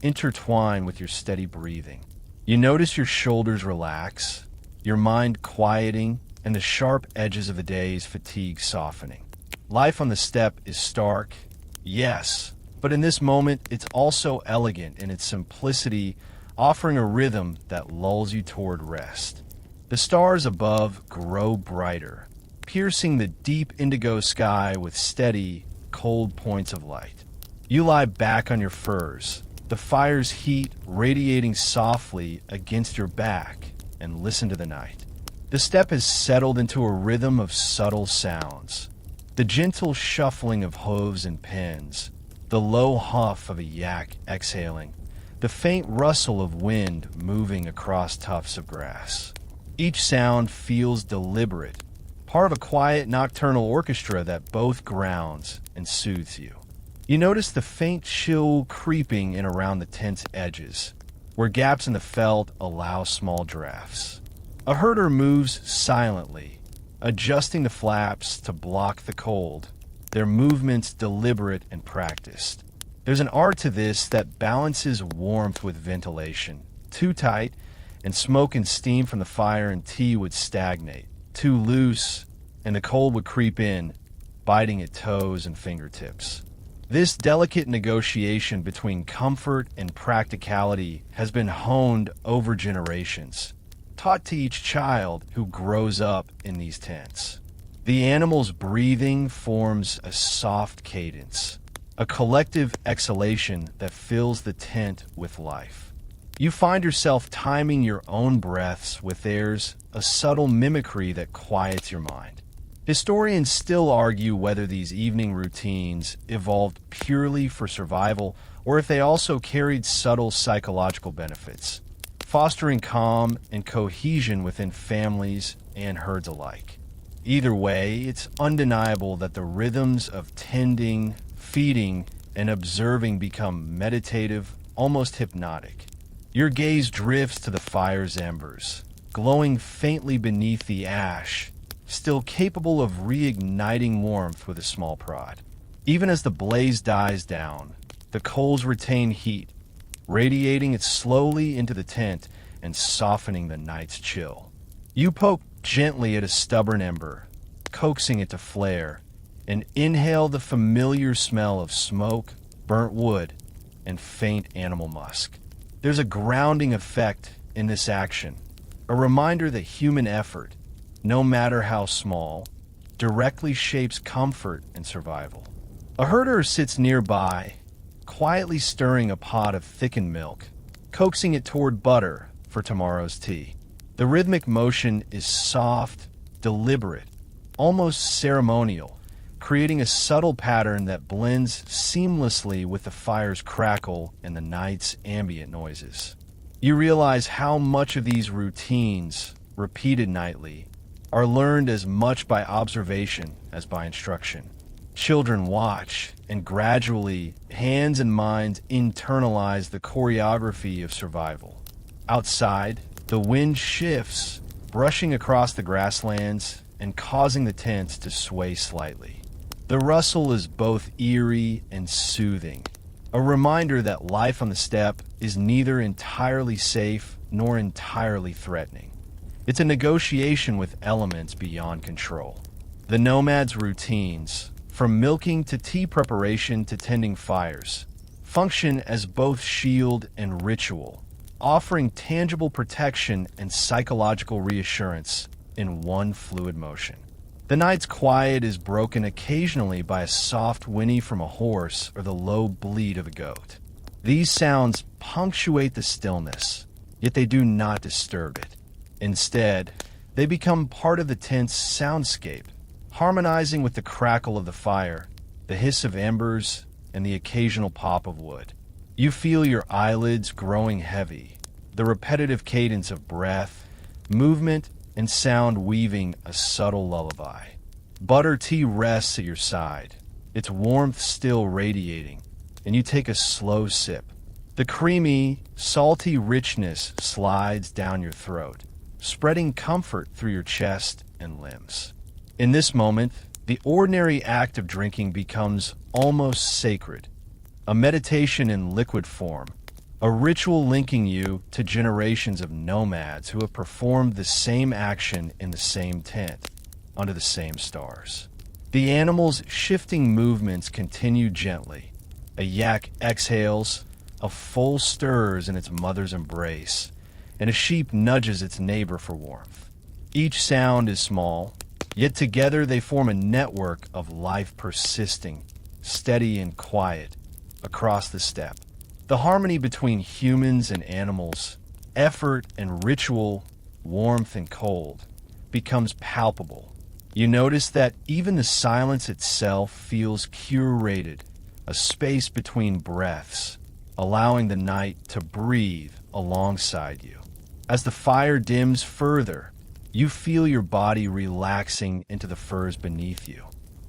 intertwine with your steady breathing. You notice your shoulders relax, your mind quieting, and the sharp edges of the day's fatigue softening. Life on the steppe is stark, yes, but in this moment it's also elegant in its simplicity, offering a rhythm that lulls you toward rest. The stars above grow brighter, piercing the deep indigo sky with steady, cold points of light. You lie back on your furs, the fire's heat radiating softly against your back, and listen to the night. The steppe has settled into a rhythm of subtle sounds. The gentle shuffling of hooves and pins, the low huff of a yak exhaling, the faint rustle of wind moving across tufts of grass. Each sound feels deliberate, part of a quiet nocturnal orchestra that both grounds and soothes you. You notice the faint chill creeping in around the tent's edges, where gaps in the felt allow small drafts. A herder moves silently, adjusting the flaps to block the cold, their movements deliberate and practiced. There's an art to this that balances warmth with ventilation. Too tight, and smoke and steam from the fire and tea would stagnate. Too loose, and the cold would creep in, biting at toes and fingertips. This delicate negotiation between comfort and practicality has been honed over generations, taught to each child who grows up in these tents. The animal's breathing forms a soft cadence, a collective exhalation that fills the tent with life. You find yourself timing your own breaths with theirs, a subtle mimicry that quiets your mind. Historians still argue whether these evening routines evolved purely for survival or if they also carried subtle psychological benefits, fostering calm and cohesion within families and herds alike. Either way, it's undeniable that the rhythms of tending, feeding, and observing become meditative, almost hypnotic. Your gaze drifts to the fire's embers, glowing faintly beneath the ash, still capable of reigniting warmth with a small prod. Even as the blaze dies down, the coals retain heat, radiating it slowly into the tent and softening the night's chill. You poke gently at a stubborn ember, coaxing it to flare, and inhale the familiar smell of smoke, burnt wood, and faint animal musk. There's a grounding effect in this action, a reminder that human effort, no matter how small, directly shapes comfort and survival. A herder sits nearby, quietly stirring a pot of thickened milk, coaxing it toward butter for tomorrow's tea. The rhythmic motion is soft, deliberate, almost ceremonial, creating a subtle pattern that blends seamlessly with the fire's crackle and the night's ambient noises. You realize how much of these routines, repeated nightly, are learned as much by observation as by instruction. Children watch, and gradually, hands and minds internalize the choreography of survival. Outside, the wind shifts, brushing across the grasslands and causing the tents to sway slightly. The rustle is both eerie and soothing, a reminder that life on the steppe is neither entirely safe nor entirely threatening. It's a negotiation with elements beyond control. The nomads' routines, from milking to tea preparation to tending fires, function as both shield and ritual, offering tangible protection and psychological reassurance in one fluid motion. The night's quiet is broken occasionally by a soft whinny from a horse or the low bleat of a goat. These sounds punctuate the stillness, yet they do not disturb it. Instead, they become part of the tent's soundscape, harmonizing with the crackle of the fire, the hiss of embers, and the occasional pop of wood. You feel your eyelids growing heavy, the repetitive cadence of breath, movement, and sound weaving a subtle lullaby. Butter tea rests at your side, its warmth still radiating, and you take a slow sip. The creamy, salty richness slides down your throat, spreading comfort through your chest and limbs. In this moment, the ordinary act of drinking becomes almost sacred, a meditation in liquid form, a ritual linking you to generations of nomads who have performed the same action in the same tent, under the same stars. The animal's shifting movements continue gently. A yak exhales, a foal stirs in its mother's embrace, and a sheep nudges its neighbor for warmth. Each sound is small, yet together they form a network of life persisting, steady and quiet, across the steppe. The harmony between humans and animals, effort and ritual, warmth and cold, becomes palpable. You notice that even the silence itself feels curated, a space between breaths, allowing the night to breathe alongside you. As the fire dims further, you feel your body relaxing into the furs beneath you.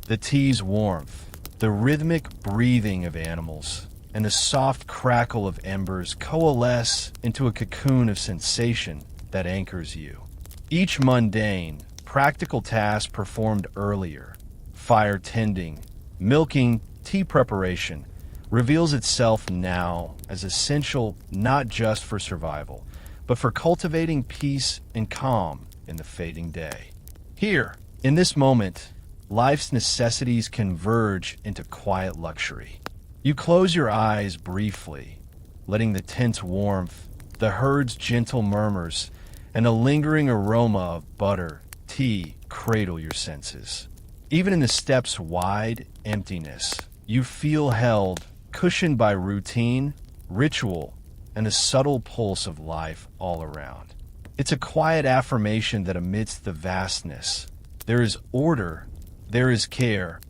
The tea's warmth, the rhythmic breathing of animals, and the soft crackle of embers coalesce into a cocoon of sensation that anchors you. Each mundane, practical task performed earlier, fire tending, milking, tea preparation, reveals itself now as essential not just for survival, but for cultivating peace and calm in the fading day. Here, in this moment, life's necessities converge into quiet luxury. You close your eyes briefly, letting the tent's warmth, the herd's gentle murmurs, and a lingering aroma of butter, tea cradle your senses. Even in the steppe's wide emptiness, you feel held, cushioned by routine, ritual, and the subtle pulse of life all around. It's a quiet affirmation that amidst the vastness, there is order, there is care,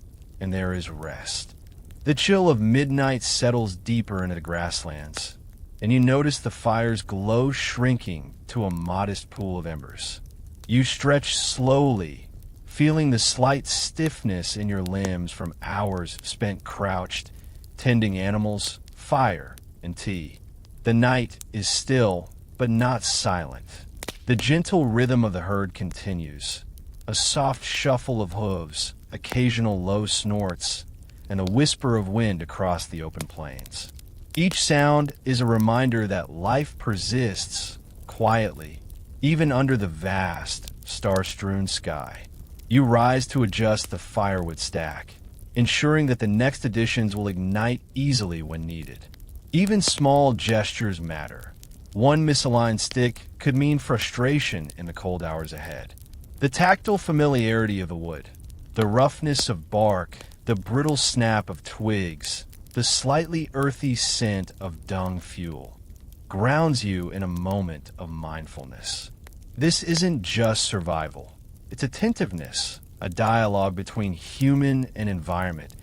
and there is rest. The chill of midnight settles deeper into the grasslands, and you notice the fire's glow shrinking to a modest pool of embers. You stretch slowly, feeling the slight stiffness in your limbs from hours spent crouched, tending animals, fire, and tea. The night is still, but not silent. The gentle rhythm of the herd continues. A soft shuffle of hooves, occasional low snorts, and a whisper of wind across the open plains. Each sound is a reminder that life persists quietly, even under the vast, star-strewn sky. You rise to adjust the firewood stack, ensuring that the next additions will ignite easily when needed. Even small gestures matter. One misaligned stick could mean frustration in the cold hours ahead. The tactile familiarity of the wood, the roughness of bark, the brittle snap of twigs, the slightly earthy scent of dung fuel, grounds you in a moment of mindfulness. This isn't just survival. It's attentiveness, a dialogue between human and environment,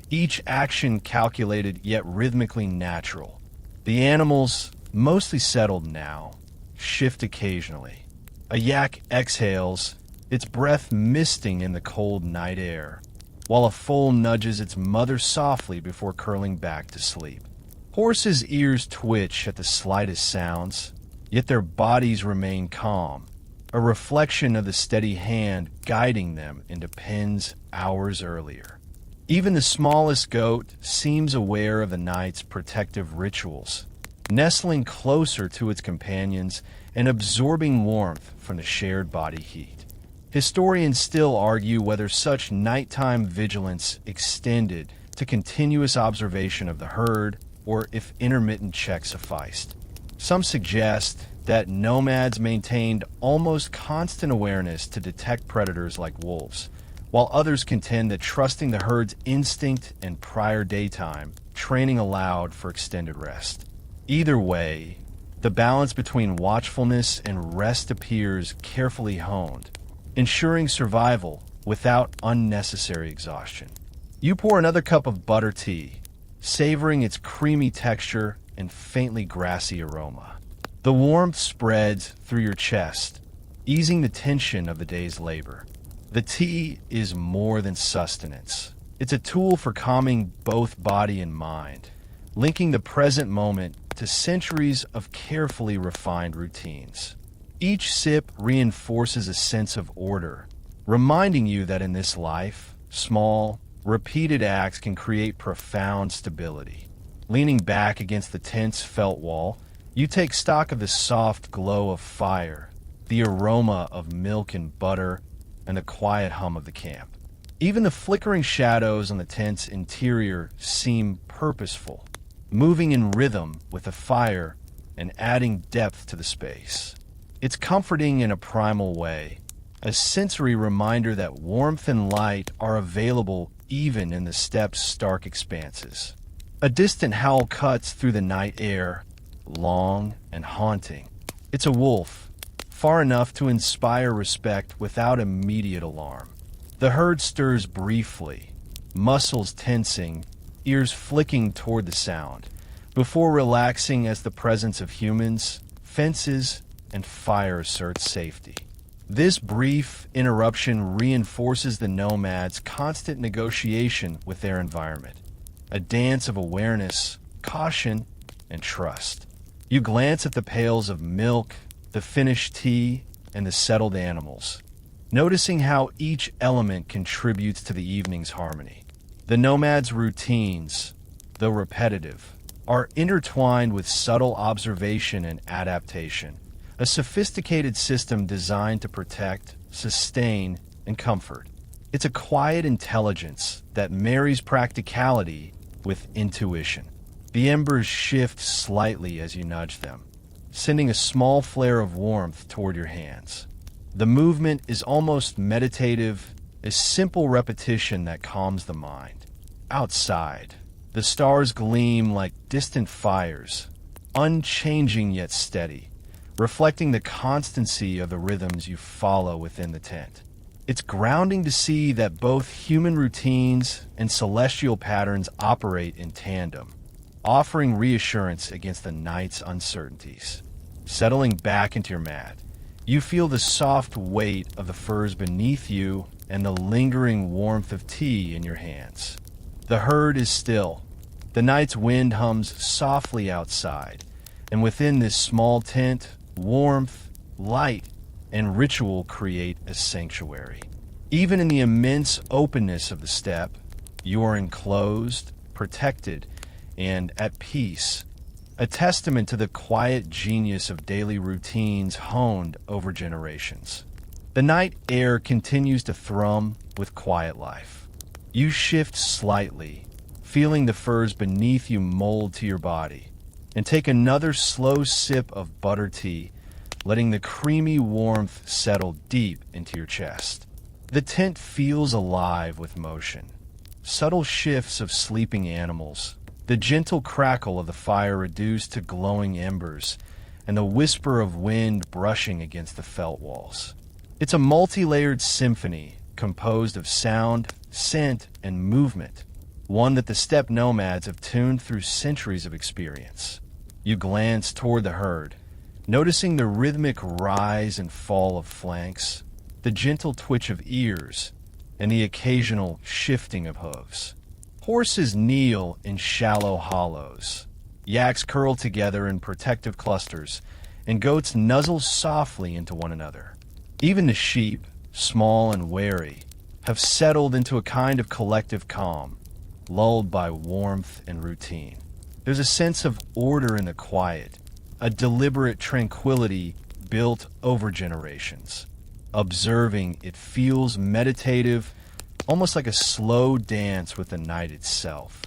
each action calculated yet rhythmically natural. The animals, mostly settled now, shift occasionally. A yak exhales, its breath misting in the cold night air, while a foal nudges its mother softly before curling back to sleep. Horses' ears twitch at the slightest sounds, yet their bodies remain calm, a reflection of the steady hand guiding them into pens hours earlier. Even the smallest goat seems aware of the night's protective rituals, nestling closer to its companions and absorbing warmth from the shared body heat. Historians still argue whether such nighttime vigilance extended to continuous observation of the herd or if intermittent checks sufficed. Some suggest that nomads maintained almost constant awareness to detect predators like wolves, while others contend that trusting the herd's instinct and prior daytime training allowed for extended rest. Either way, the balance between watchfulness and rest appears carefully honed, ensuring survival without unnecessary exhaustion. You pour another cup of butter tea, savoring its creamy texture and faintly grassy aroma. The warmth spreads through your chest, easing the tension of the day's labor. The tea is more than sustenance. It's a tool for calming both body and mind, linking the present moment to centuries of carefully refined routines. Each sip reinforces a sense of order, reminding you that in this life, small, repeated acts can create profound stability. Leaning back against the tent's felt wall, you take stock of the soft glow of fire, the aroma of milk and butter, and the quiet hum of the camp. Even the flickering shadows on the tent's interior seem purposeful, moving in rhythm with the fire and adding depth to the space. It's comforting in a primal way, a sensory reminder that warmth and light are available even in the steppe's stark expanses. A distant howl cuts through the night air, long and haunting. It's a wolf, far enough to inspire respect without immediate alarm. The herd stirs briefly, muscles tensing, ears flicking toward the sound, before relaxing as the presence of humans, fences, and fire asserts safety. This brief interruption reinforces the nomads' constant negotiation with their environment, a dance of awareness, caution, and trust. You glance at the pails of milk, the finished tea, and the settled animals, noticing how each element contributes to the evening's harmony. The nomads' routines, though repetitive, are intertwined with subtle observation and adaptation, a sophisticated system designed to protect, sustain, and comfort. It's a quiet intelligence that marries practicality with intuition. The embers shift slightly as you nudge them, sending a small flare of warmth toward your hands. The movement is almost meditative, a simple repetition that calms the mind. Outside, the stars gleam like distant fires, unchanging yet steady, reflecting the constancy of the rhythms you follow within the tent. It's grounding to see that both human routines and celestial patterns operate in tandem, offering reassurance against the night's uncertainties. Settling back into your mat, you feel the soft weight of the furs beneath you and the lingering warmth of tea in your hands. The herd is still. The night's wind hums softly outside, and within this small tent, warmth, light, and ritual create a sanctuary. Even in the immense openness of the steppe, you are enclosed, protected, and at peace, a testament to the quiet genius of daily routines honed over generations. The night air continues to thrum with quiet life. You shift slightly, feeling the furs beneath you mold to your body, and take another slow sip of butter tea, letting the creamy warmth settle deep into your chest. The tent feels alive with motion. Subtle shifts of sleeping animals, the gentle crackle of the fire reduced to glowing embers, and the whisper of wind brushing against the felt walls. It's a multi-layered symphony composed of sound, scent, and movement, one that the steppe nomads have tuned through centuries of experience. You glance toward the herd, noticing the rhythmic rise and fall of flanks, the gentle twitch of ears, and the occasional shifting of hooves. Horses kneel in shallow hollows, yaks curl together in protective clusters, and goats nuzzle softly into one another. Even the sheep, small and wary, have settled into a kind of collective calm, lulled by warmth and routine. There's a sense of order in the quiet, a deliberate tranquility built over generations. Observing, it feels meditative, almost like a slow dance with the night itself.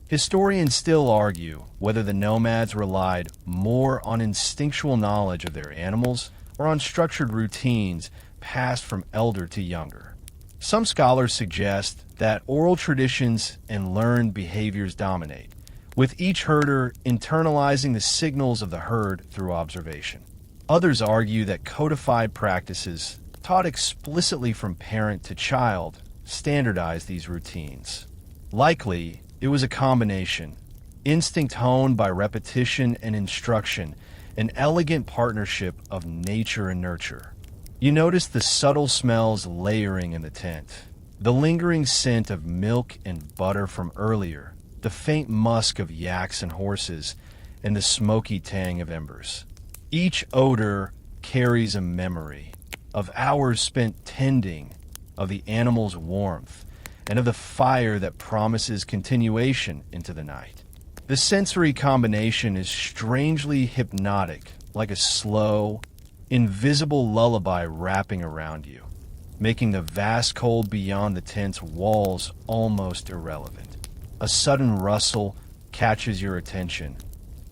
Historians still argue whether the nomads relied more on instinctual knowledge of their animals or on structured routines passed from elder to younger. Some scholars suggest that oral traditions and learned behaviors dominate, with each herder internalizing the signals of the herd through observation. Others argue that codified practices, taught explicitly from parent to child, standardize these routines. Likely, it was a combination. Instinct honed by repetition and instruction, an elegant partnership of nature and nurture. You notice the subtle smells layering in the tent. The lingering scent of milk and butter from earlier, the faint musk of yaks and horses, and the smoky tang of embers. Each odor carries a memory of hours spent tending, of the animal's warmth, and of the fire that promises continuation into the night. The sensory combination is strangely hypnotic, like a slow, invisible lullaby wrapping around you, making the vast cold beyond the tent's walls almost irrelevant. A sudden rustle catches your attention,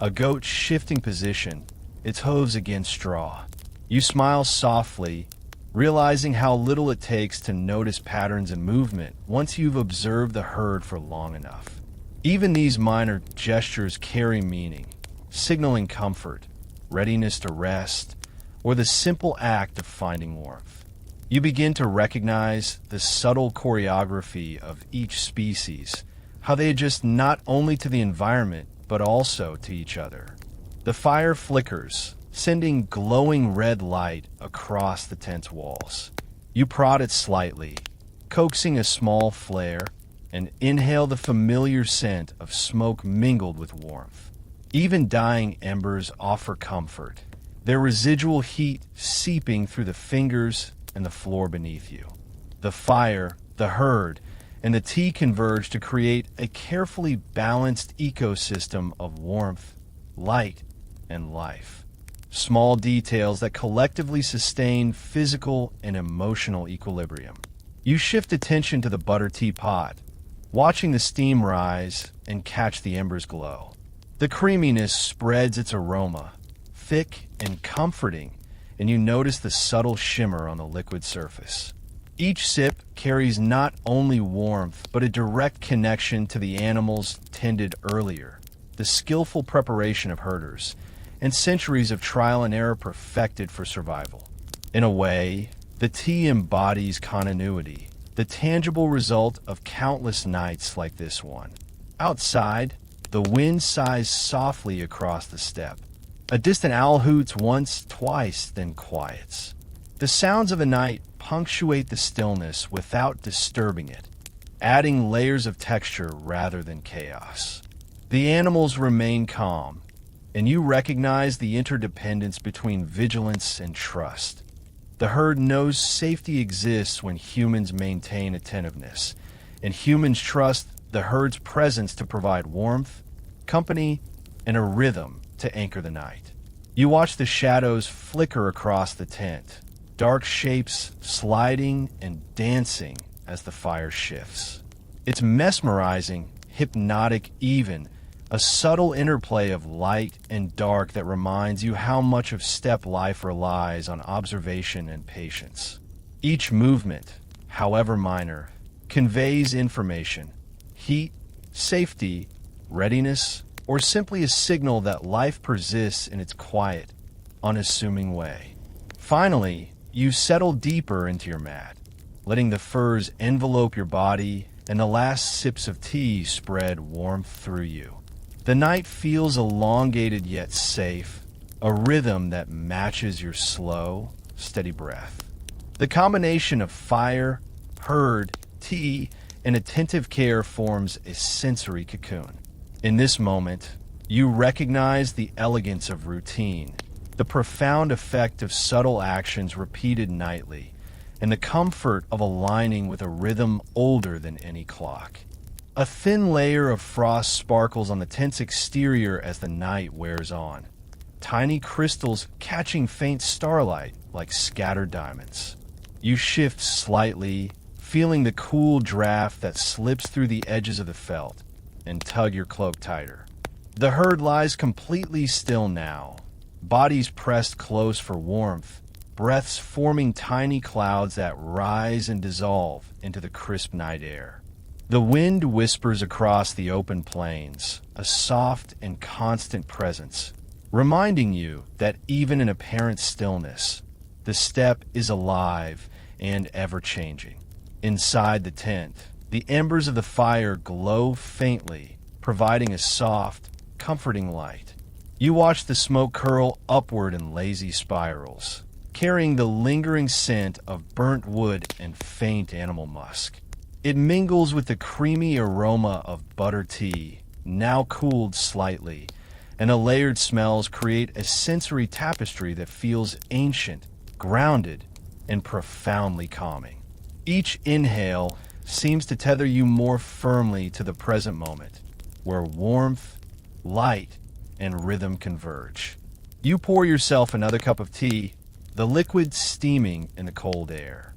a goat shifting position, its hooves against straw. You smile softly, realizing how little it takes to notice patterns in movement once you've observed the herd for long enough. Even these minor gestures carry meaning, signaling comfort, readiness to rest, or the simple act of finding warmth. You begin to recognize the subtle choreography of each species, how they adjust not only to the environment, but also to each other. The fire flickers, sending glowing red light across the tent's walls. You prod it slightly, coaxing a small flare, and inhale the familiar scent of smoke mingled with warmth. Even dying embers offer comfort, their residual heat seeping through the fingers and the floor beneath you. The fire, the herd, and the tea converge to create a carefully balanced ecosystem of warmth, light, and life. Small details that collectively sustain physical and emotional equilibrium. You shift attention to the butter tea pot, watching the steam rise and catch the embers glow. The creaminess spreads its aroma, thick and comforting, and you notice the subtle shimmer on the liquid surface. Each sip carries not only warmth, but a direct connection to the animals tended earlier, the skillful preparation of herders, and centuries of trial and error perfected for survival. In a way, the tea embodies continuity, the tangible result of countless nights like this one. Outside, the wind sighs softly across the steppe. A distant owl hoots once, twice, then quiets. The sounds of the night punctuate the stillness without disturbing it, adding layers of texture rather than chaos. The animals remain calm, and you recognize the interdependence between vigilance and trust. The herd knows safety exists when humans maintain attentiveness, and humans trust the herd's presence to provide warmth, company, and a rhythm to anchor the night. You watch the shadows flicker across the tent, dark shapes sliding and dancing as the fire shifts. It's mesmerizing, hypnotic even, a subtle interplay of light and dark that reminds you how much of steppe life relies on observation and patience. Each movement, however minor, conveys information, heat, safety, readiness, or simply a signal that life persists in its quiet, unassuming way. Finally, you settle deeper into your mat, letting the furs envelope your body and the last sips of tea spread warmth through you. The night feels elongated yet safe, a rhythm that matches your slow, steady breath. The combination of fire, herd, tea, and attentive care forms a sensory cocoon. In this moment, you recognize the elegance of routine, the profound effect of subtle actions repeated nightly, and the comfort of aligning with a rhythm older than any clock. A thin layer of frost sparkles on the tent's exterior as the night wears on, tiny crystals catching faint starlight like scattered diamonds. You shift slightly, feeling the cool draft that slips through the edges of the felt, and tug your cloak tighter. The herd lies completely still now, bodies pressed close for warmth, breaths forming tiny clouds that rise and dissolve into the crisp night air. The wind whispers across the open plains, a soft and constant presence, reminding you that even in apparent stillness, the steppe is alive and ever-changing. Inside the tent, the embers of the fire glow faintly, providing a soft, comforting light. You watch the smoke curl upward in lazy spirals, carrying the lingering scent of burnt wood and faint animal musk. It mingles with the creamy aroma of butter tea, now cooled slightly, and the layered smells create a sensory tapestry that feels ancient, grounded, and profoundly calming. Each inhale seems to tether you more firmly to the present moment, where warmth, light, and rhythm converge. You pour yourself another cup of tea, the liquid steaming in the cold air.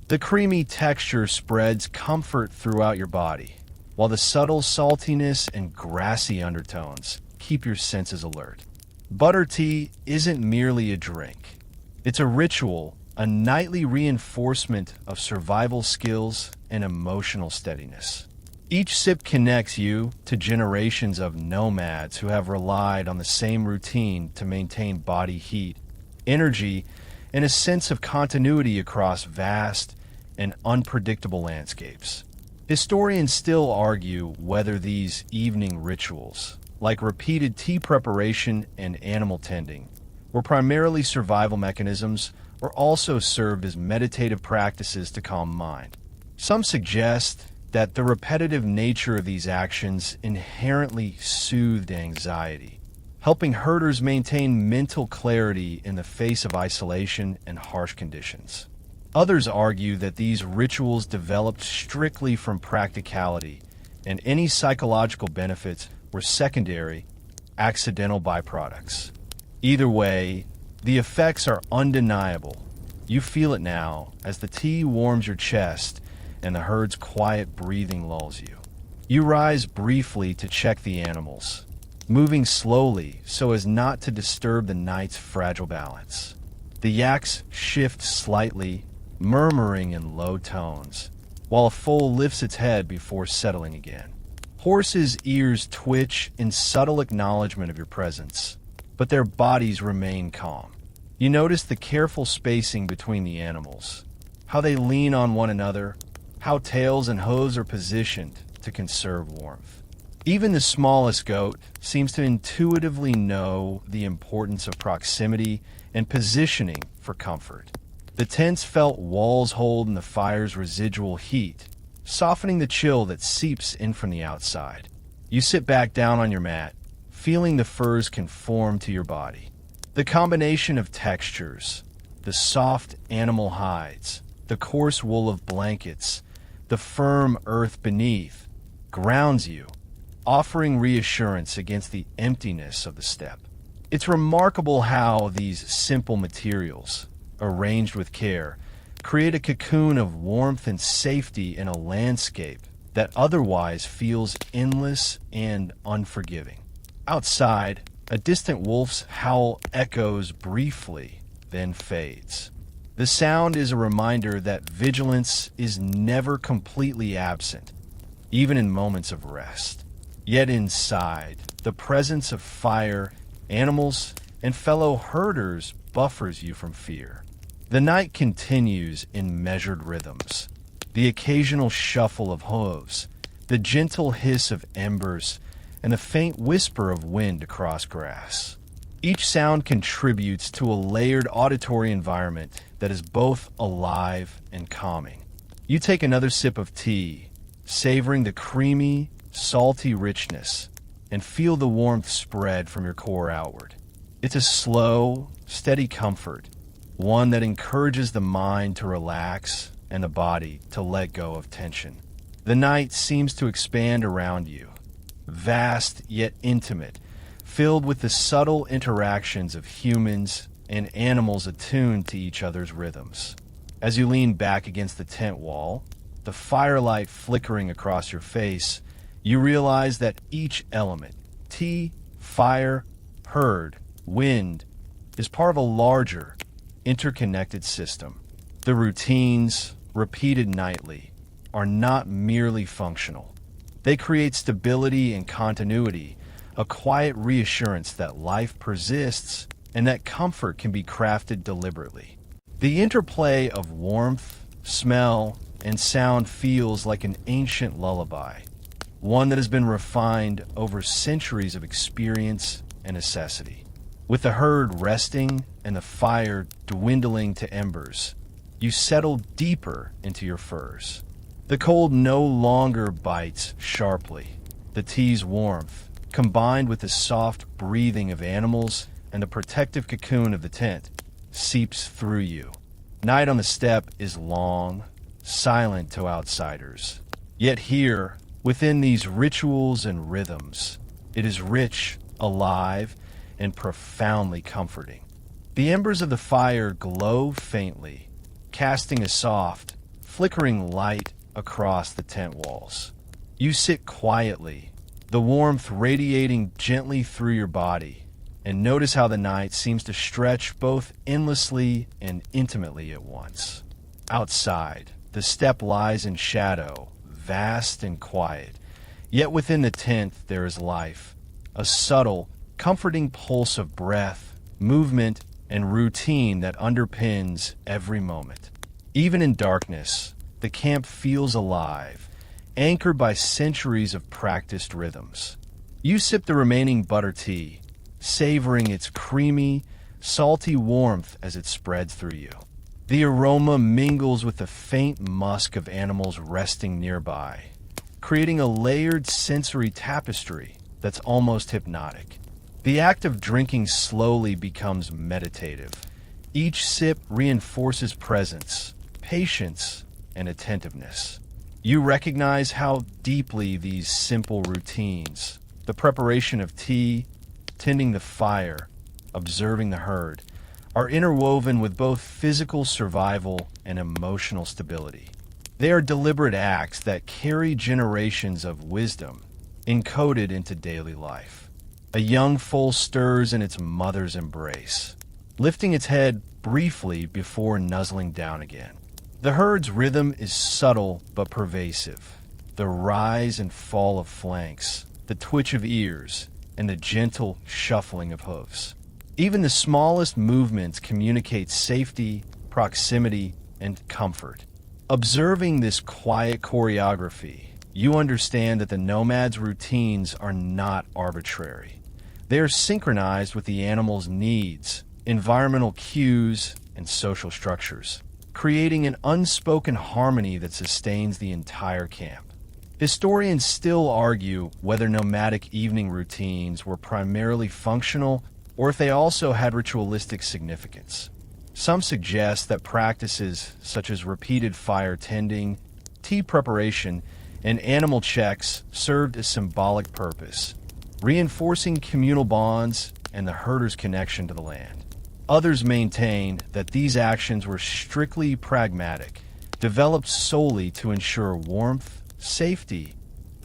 The creamy texture spreads comfort throughout your body, while the subtle saltiness and grassy undertones keep your senses alert. Butter tea isn't merely a drink. It's a ritual, a nightly reinforcement of survival skills and emotional steadiness. Each sip connects you to generations of nomads who have relied on the same routine to maintain body heat, energy, and a sense of continuity across vast and unpredictable landscapes. Historians still argue whether these evening rituals, like repeated tea preparation and animal tending, were primarily survival mechanisms or also served as meditative practices to calm mind. Some suggest that the repetitive nature of these actions inherently soothed anxiety, helping herders maintain mental clarity in the face of isolation and harsh conditions. Others argue that these rituals developed strictly from practicality, and any psychological benefits were secondary, accidental byproducts. Either way, the effects are undeniable. You feel it now as the tea warms your chest and the herd's quiet breathing lulls you. You rise briefly to check the animals, moving slowly so as not to disturb the night's fragile balance. The yaks shift slightly, murmuring in low tones, while a foal lifts its head before settling again. Horses' ears twitch in subtle acknowledgement of your presence, but their bodies remain calm. You notice the careful spacing between the animals, how they lean on one another, how tails and hooves are positioned to conserve warmth. Even the smallest goat seems to intuitively know the importance of proximity and positioning for comfort. The tent's felt walls hold in the fire's residual heat, softening the chill that seeps in from the outside. You sit back down on your mat, feeling the furs conform to your body. The combination of textures, the soft animal hides, the coarse wool of blankets, the firm earth beneath, grounds you, offering reassurance against the emptiness of the steppe. It's remarkable how these simple materials, arranged with care, create a cocoon of warmth and safety in a landscape that otherwise feels endless and unforgiving. Outside, a distant wolf's howl echoes briefly, then fades. The sound is a reminder that vigilance is never completely absent, even in moments of rest. Yet inside, the presence of fire, animals, and fellow herders buffers you from fear. The night continues in measured rhythms. The occasional shuffle of hooves, the gentle hiss of embers, and the faint whisper of wind across grass. Each sound contributes to a layered auditory environment that is both alive and calming. You take another sip of tea, savoring the creamy, salty richness, and feel the warmth spread from your core outward. It's a slow, steady comfort, one that encourages the mind to relax and the body to let go of tension. The night seems to expand around you, vast yet intimate, filled with the subtle interactions of humans and animals attuned to each other's rhythms. As you lean back against the tent wall, the firelight flickering across your face, you realize that each element, tea, fire, herd, wind, is part of a larger, interconnected system. The routines, repeated nightly, are not merely functional. They create stability and continuity, a quiet reassurance that life persists and that comfort can be crafted deliberately. The interplay of warmth, smell, and sound feels like an ancient lullaby, one that has been refined over centuries of experience and necessity. With the herd resting and the fire dwindling to embers, you settle deeper into your furs. The cold no longer bites sharply. The tea's warmth, combined with the soft breathing of animals and the protective cocoon of the tent, seeps through you. Night on the steppe is long, silent to outsiders. Yet here, within these rituals and rhythms, it is rich, alive, and profoundly comforting. The embers of the fire glow faintly, casting a soft, flickering light across the tent walls. You sit quietly, the warmth radiating gently through your body, and notice how the night seems to stretch both endlessly and intimately at once. Outside, the steppe lies in shadow, vast and quiet. Yet within the tent there is life, a subtle, comforting pulse of breath, movement, and routine that underpins every moment. Even in darkness, the camp feels alive, anchored by centuries of practiced rhythms. You sip the remaining butter tea, savoring its creamy, salty warmth as it spreads through you. The aroma mingles with the faint musk of animals resting nearby, creating a layered sensory tapestry that's almost hypnotic. The act of drinking slowly becomes meditative. Each sip reinforces presence, patience, and attentiveness. You recognize how deeply these simple routines, the preparation of tea, tending the fire, observing the herd, are interwoven with both physical survival and emotional stability. They are deliberate acts that carry generations of wisdom encoded into daily life. A young foal stirs in its mother's embrace, lifting its head briefly before nuzzling down again. The herd's rhythm is subtle but pervasive. The rise and fall of flanks, the twitch of ears, and the gentle shuffling of hooves. Even the smallest movements communicate safety, proximity, and comfort. Observing this quiet choreography, you understand that the nomad's routines are not arbitrary. They are synchronized with the animal's needs, environmental cues, and social structures, creating an unspoken harmony that sustains the entire camp. Historians still argue whether nomadic evening routines were primarily functional or if they also had ritualistic significance. Some suggest that practices such as repeated fire tending, tea preparation, and animal checks served a symbolic purpose, reinforcing communal bonds and the herder's connection to the land. Others maintain that these actions were strictly pragmatic, developed solely to ensure warmth, safety,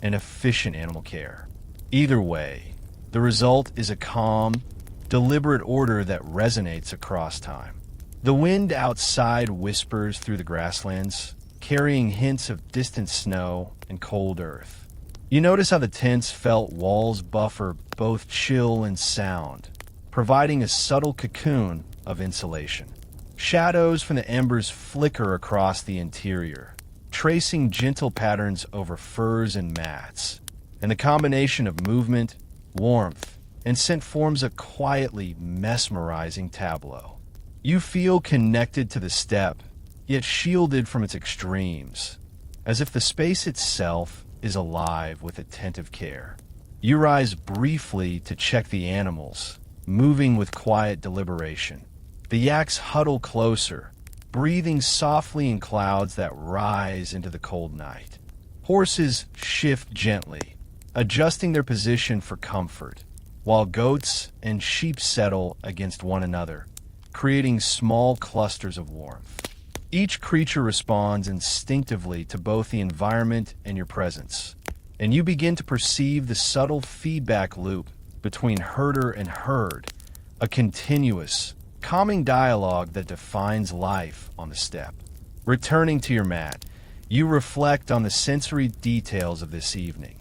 and efficient animal care. Either way, the result is a calm, deliberate order that resonates across time. The wind outside whispers through the grasslands, carrying hints of distant snow and cold earth. You notice how the tent's felt walls buffer both chill and sound, providing a subtle cocoon of insulation. Shadows from the embers flicker across the interior, tracing gentle patterns over furs and mats, and the combination of movement, warmth, and scent forms a quietly mesmerizing tableau. You feel connected to the steppe, yet shielded from its extremes, as if the space itself is alive with attentive care. You rise briefly to check the animals, moving with quiet deliberation. The yaks huddle closer, breathing softly in clouds that rise into the cold night. Horses shift gently, adjusting their position for comfort, while goats and sheep settle against one another, creating small clusters of warmth. Each creature responds instinctively to both the environment and your presence, and you begin to perceive the subtle feedback loop between herder and herd, a continuous, calming dialogue that defines life on the steppe. Returning to your mat, you reflect on the sensory details of this evening.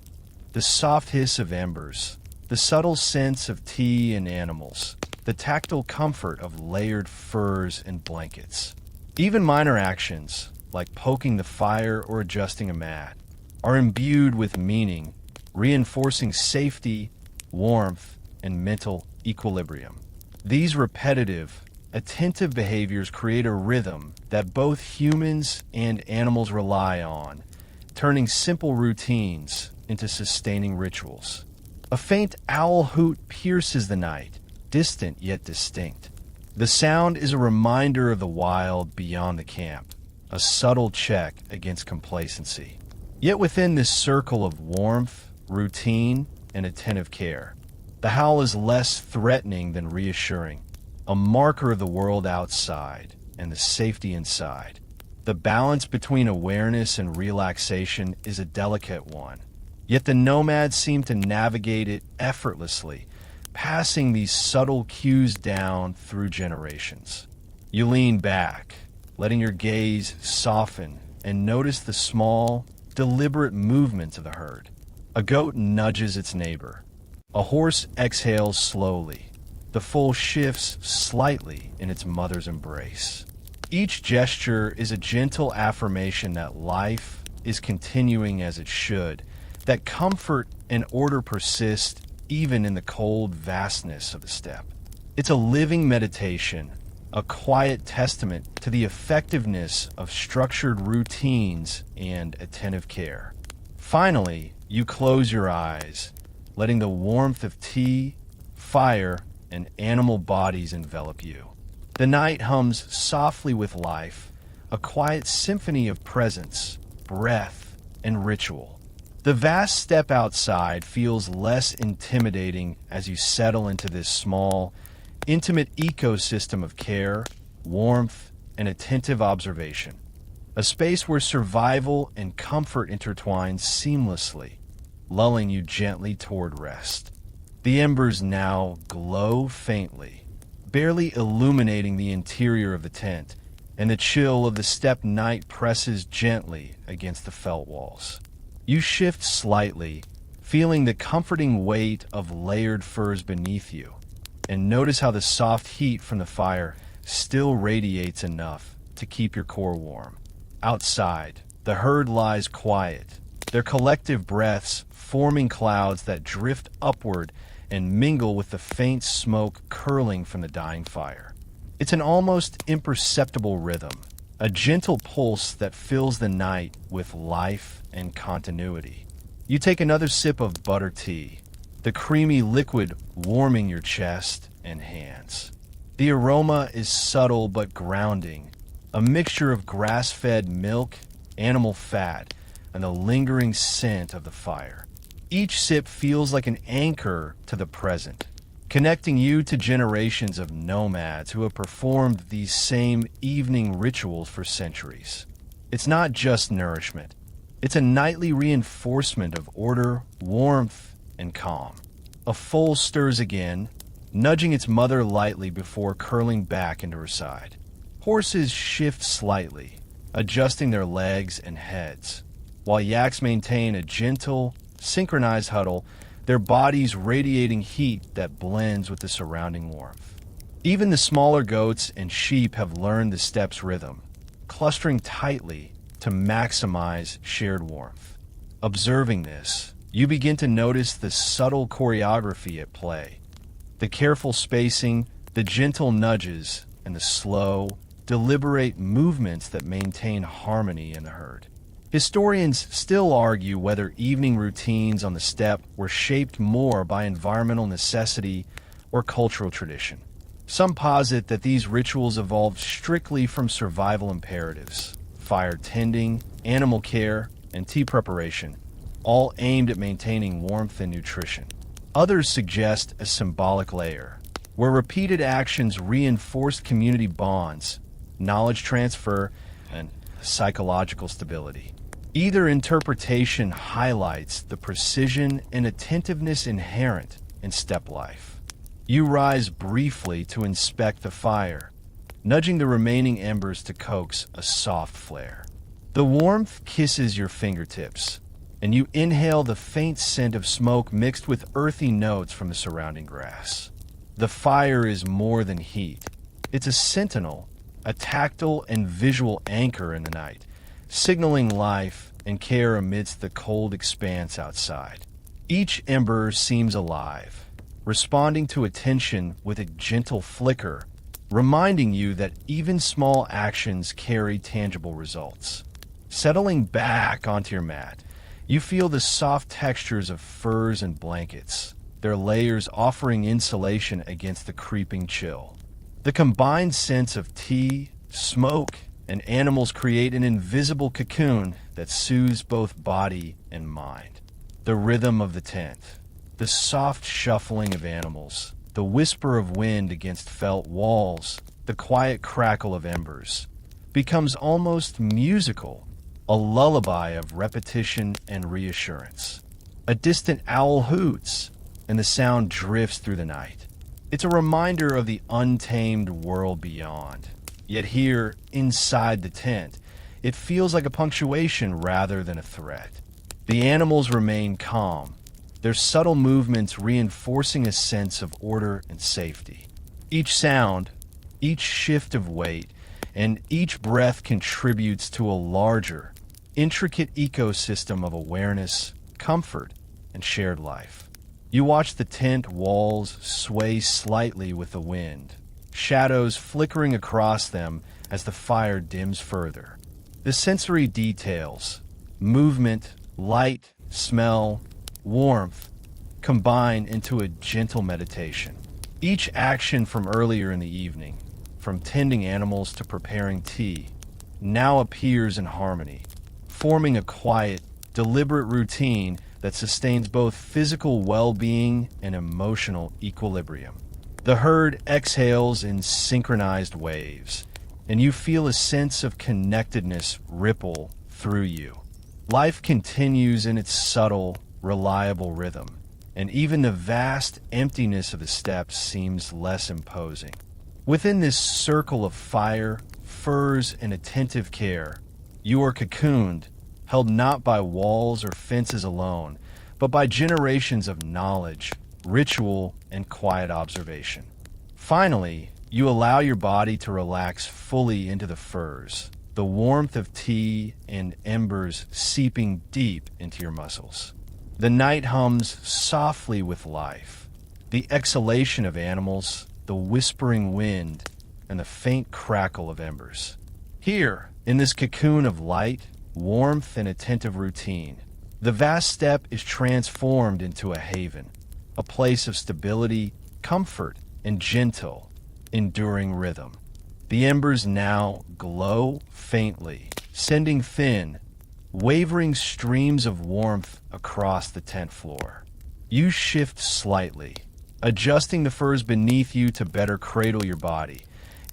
The soft hiss of embers, the subtle sense of tea and animals, the tactile comfort of layered furs and blankets. Even minor actions, like poking the fire or adjusting a mat, are imbued with meaning, reinforcing safety, warmth, and mental equilibrium. These repetitive, attentive behaviors create a rhythm that both humans and animals rely on, turning simple routines into sustaining rituals. A faint owl hoot pierces the night, distant yet distinct. The sound is a reminder of the wild beyond the camp, a subtle check against complacency. Yet within this circle of warmth, routine, and attentive care, the howl is less threatening than reassuring, a marker of the world outside and the safety inside. The balance between awareness and relaxation is a delicate one, yet the nomads seem to navigate it effortlessly, passing these subtle cues down through generations. You lean back, letting your gaze soften and notice the small, deliberate movements of the herd. A goat nudges its neighbor. A horse exhales slowly. The foal shifts slightly in its mother's embrace. Each gesture is a gentle affirmation that life is continuing as it should, that comfort and order persist even in the cold vastness of the steppe. It's a living meditation, a quiet testament to the effectiveness of structured routines and attentive care. Finally, you close your eyes, letting the warmth of tea, fire, and animal bodies envelop you. The night hums softly with life, a quiet symphony of presence, breath, and ritual. The vast steppe outside feels less intimidating as you settle into this small, intimate ecosystem of care, warmth, and attentive observation. A space where survival and comfort intertwine seamlessly, lulling you gently toward rest. The embers now glow faintly, barely illuminating the interior of the tent, and the chill of the steppe night presses gently against the felt walls. You shift slightly, feeling the comforting weight of layered furs beneath you, and notice how the soft heat from the fire still radiates enough to keep your core warm. Outside, the herd lies quiet, their collective breaths forming clouds that drift upward and mingle with the faint smoke curling from the dying fire. It's an almost imperceptible rhythm, a gentle pulse that fills the night with life and continuity. You take another sip of butter tea, the creamy liquid warming your chest and hands. The aroma is subtle but grounding, a mixture of grass-fed milk, animal fat, and the lingering scent of the fire. Each sip feels like an anchor to the present, connecting you to generations of nomads who have performed these same evening rituals for centuries. It's not just nourishment. It's a nightly reinforcement of order, warmth, and calm. A foal stirs again, nudging its mother lightly before curling back into her side. Horses shift slightly, adjusting their legs and heads, while yaks maintain a gentle, synchronized huddle, their bodies radiating heat that blends with the surrounding warmth. Even the smaller goats and sheep have learned the steppe's rhythm, clustering tightly to maximize shared warmth. Observing this, you begin to notice the subtle choreography at play. The careful spacing, the gentle nudges, and the slow, deliberate movements that maintain harmony in the herd. Historians still argue whether evening routines on the steppe were shaped more by environmental necessity or cultural tradition. Some posit that these rituals evolved strictly from survival imperatives: fire tending, animal care, and tea preparation, all aimed at maintaining warmth and nutrition. Others suggest a symbolic layer, where repeated actions reinforced community bonds, knowledge transfer, and psychological stability. Either interpretation highlights the precision and attentiveness inherent in steppe life. You rise briefly to inspect the fire, nudging the remaining embers to coax a soft flare. The warmth kisses your fingertips, and you inhale the faint scent of smoke mixed with earthy notes from the surrounding grass. The fire is more than heat. It's a sentinel, a tactile and visual anchor in the night, signaling life and care amidst the cold expanse outside. Each ember seems alive, responding to attention with a gentle flicker, reminding you that even small actions carry tangible results. Settling back onto your mat, you feel the soft textures of furs and blankets, their layers offering insulation against the creeping chill. The combined scents of tea, smoke, and animals create an invisible cocoon that soothes both body and mind. The rhythm of the tent, the soft shuffling of animals, the whisper of wind against felt walls, the quiet crackle of embers, becomes almost musical, a lullaby of repetition and reassurance. A distant owl hoots, and the sound drifts through the night. It's a reminder of the untamed world beyond. Yet here, inside the tent, it feels like a punctuation rather than a threat. The animals remain calm, their subtle movements reinforcing a sense of order and safety. Each sound, each shift of weight, and each breath contributes to a larger, intricate ecosystem of awareness, comfort, and shared life. You watch the tent walls sway slightly with the wind, shadows flickering across them as the fire dims further. The sensory details, movement, light, smell, warmth, combine into a gentle meditation. Each action from earlier in the evening, from tending animals to preparing tea, now appears in harmony, forming a quiet, deliberate routine that sustains both physical well-being and emotional equilibrium. The herd exhales in synchronized waves, and you feel a sense of connectedness ripple through you. Life continues in its subtle, reliable rhythm, and even the vast emptiness of the steppes seems less imposing. Within this circle of fire, furs, and attentive care, you are cocooned, held not by walls or fences alone, but by generations of knowledge, ritual, and quiet observation. Finally, you allow your body to relax fully into the furs, the warmth of tea and embers seeping deep into your muscles. The night hums softly with life, the exhalation of animals, the whispering wind, and the faint crackle of embers. Here, in this cocoon of light, warmth, and attentive routine, the vast steppe is transformed into a haven, a place of stability, comfort, and gentle, enduring rhythm. The embers now glow faintly, sending thin, wavering streams of warmth across the tent floor. You shift slightly, adjusting the furs beneath you to better cradle your body,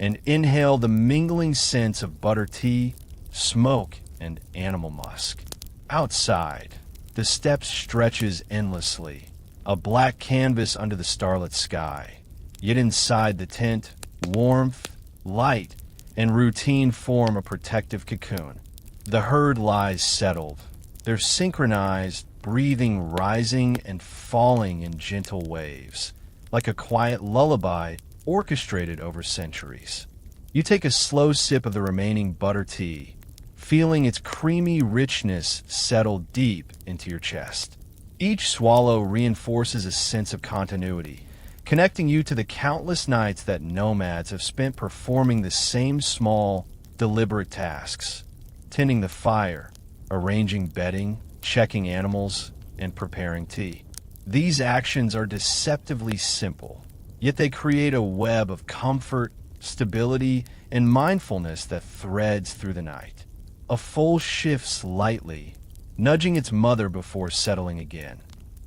and inhale the mingling scents of butter tea, smoke, and animal musk. Outside, the steppe stretches endlessly, a black canvas under the starlit sky. Yet inside the tent, warmth, light, and routine form a protective cocoon. The herd lies settled, their synchronized breathing rising and falling in gentle waves, like a quiet lullaby orchestrated over centuries. You take a slow sip of the remaining butter tea, feeling its creamy richness settle deep into your chest. Each swallow reinforces a sense of continuity, connecting you to the countless nights that nomads have spent performing the same small, deliberate tasks: tending the fire, arranging bedding, checking animals, and preparing tea. These actions are deceptively simple, yet they create a web of comfort, stability, and mindfulness that threads through the night. A foal shifts lightly, nudging its mother before settling again,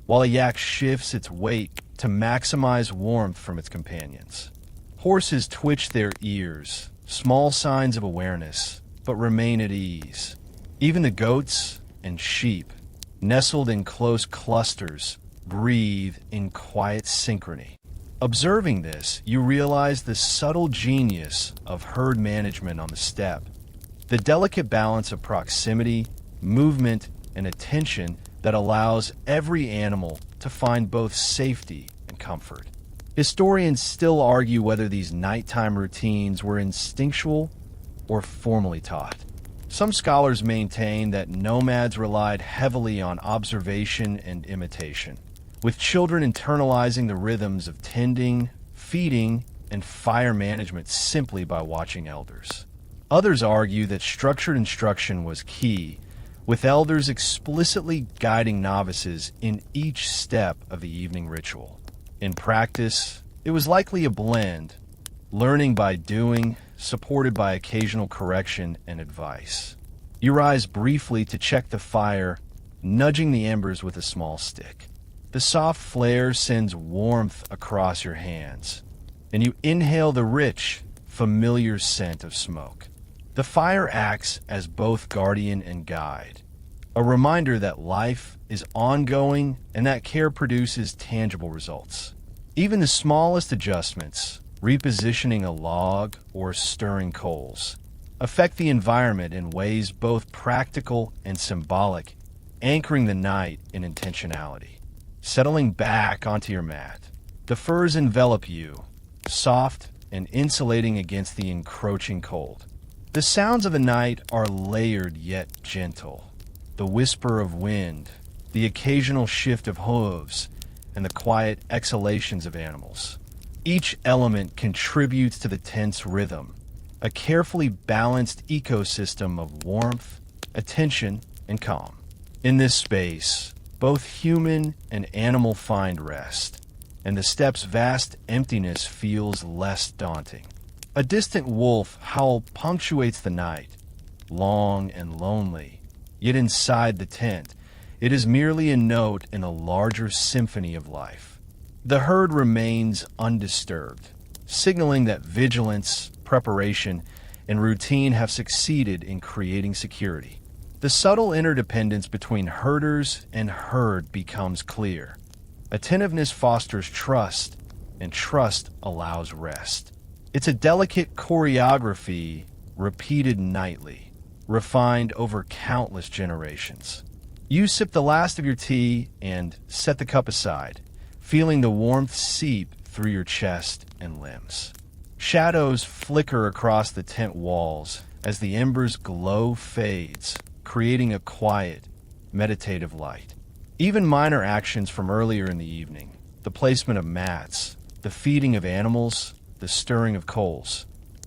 while a yak shifts its weight to maximize warmth from its companions. Horses twitch their ears, small signs of awareness, but remain at ease. Even the goats and sheep, nestled in close clusters, breathe in quiet synchrony. Observing this, you realize the subtle genius of herd management on the steppe, the delicate balance of proximity, movement, and attention that allows every animal to find both safety and comfort. Historians still argue whether these nighttime routines were instinctual or formally taught. Some scholars maintain that nomads relied heavily on observation and imitation, with children internalizing the rhythms of tending, feeding, and fire management simply by watching elders. Others argue that structured instruction was key, with elders explicitly guiding novices in each step of the evening ritual. In practice, it was likely a blend, learning by doing, supported by occasional correction and advice. You rise briefly to check the fire, nudging the embers with a small stick. The soft flare sends warmth across your hands, and you inhale the rich, familiar scent of smoke. The fire acts as both guardian and guide, a reminder that life is ongoing and that care produces tangible results. Even the smallest adjustments, repositioning a log or stirring coals, affect the environment in ways both practical and symbolic, anchoring the night in intentionality. Settling back onto your mat, the furs envelop you, soft and insulating against the encroaching cold. The sounds of the night are layered yet gentle. The whisper of wind, the occasional shift of hooves, and the quiet exhalations of animals. Each element contributes to the tent's rhythm, a carefully balanced ecosystem of warmth, attention, and calm. In this space, both human and animal find rest, and the steppe's vast emptiness feels less daunting. A distant wolf howl punctuates the night, long and lonely, yet inside the tent, it is merely a note in a larger symphony of life. The herd remains undisturbed, signaling that vigilance, preparation, and routine have succeeded in creating security. The subtle interdependence between herders and herd becomes clear. Attentiveness fosters trust, and trust allows rest. It's a delicate choreography repeated nightly, refined over countless generations. You sip the last of your tea and set the cup aside, feeling the warmth seep through your chest and limbs. Shadows flicker across the tent walls as the embers' glow fades, creating a quiet, meditative light. Even minor actions from earlier in the evening, the placement of mats, the feeding of animals, the stirring of coals,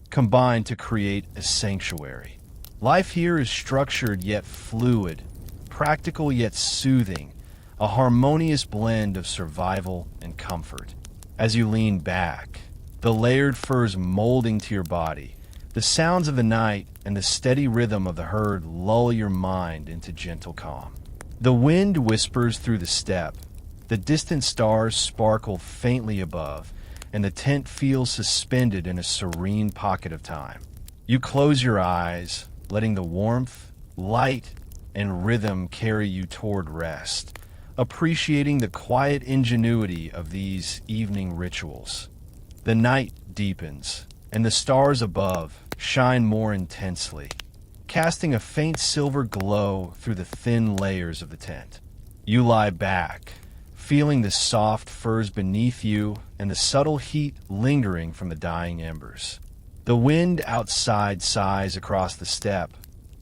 combine to create a sanctuary. Life here is structured yet fluid, practical yet soothing, a harmonious blend of survival and comfort. As you lean back, the layered furs molding to your body, the sounds of the night and the steady rhythm of the herd lull your mind into gentle calm. The wind whispers through the steppe, the distant stars sparkle faintly above, and the tent feels suspended in a serene pocket of time. You close your eyes, letting the warmth, light, and rhythm carry you toward rest, appreciating the quiet ingenuity of these evening rituals. The night deepens, and the stars above shine more intensely, casting a faint silver glow through the thin layers of the tent. You lie back, feeling the soft furs beneath you and the subtle heat lingering from the dying embers. The wind outside sighs across the steppe,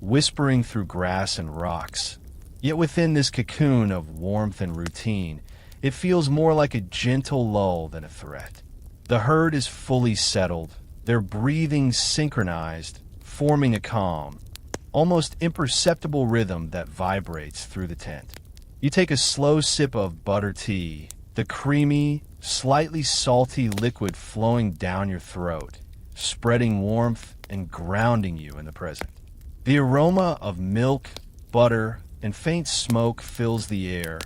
whispering through grass and rocks. Yet within this cocoon of warmth and routine, it feels more like a gentle lull than a threat. The herd is fully settled, their breathing synchronized, forming a calm, almost imperceptible rhythm that vibrates through the tent. You take a slow sip of butter tea, the creamy, slightly salty liquid flowing down your throat, spreading warmth and grounding you in the present. The aroma of milk, butter, and faint smoke fills the air,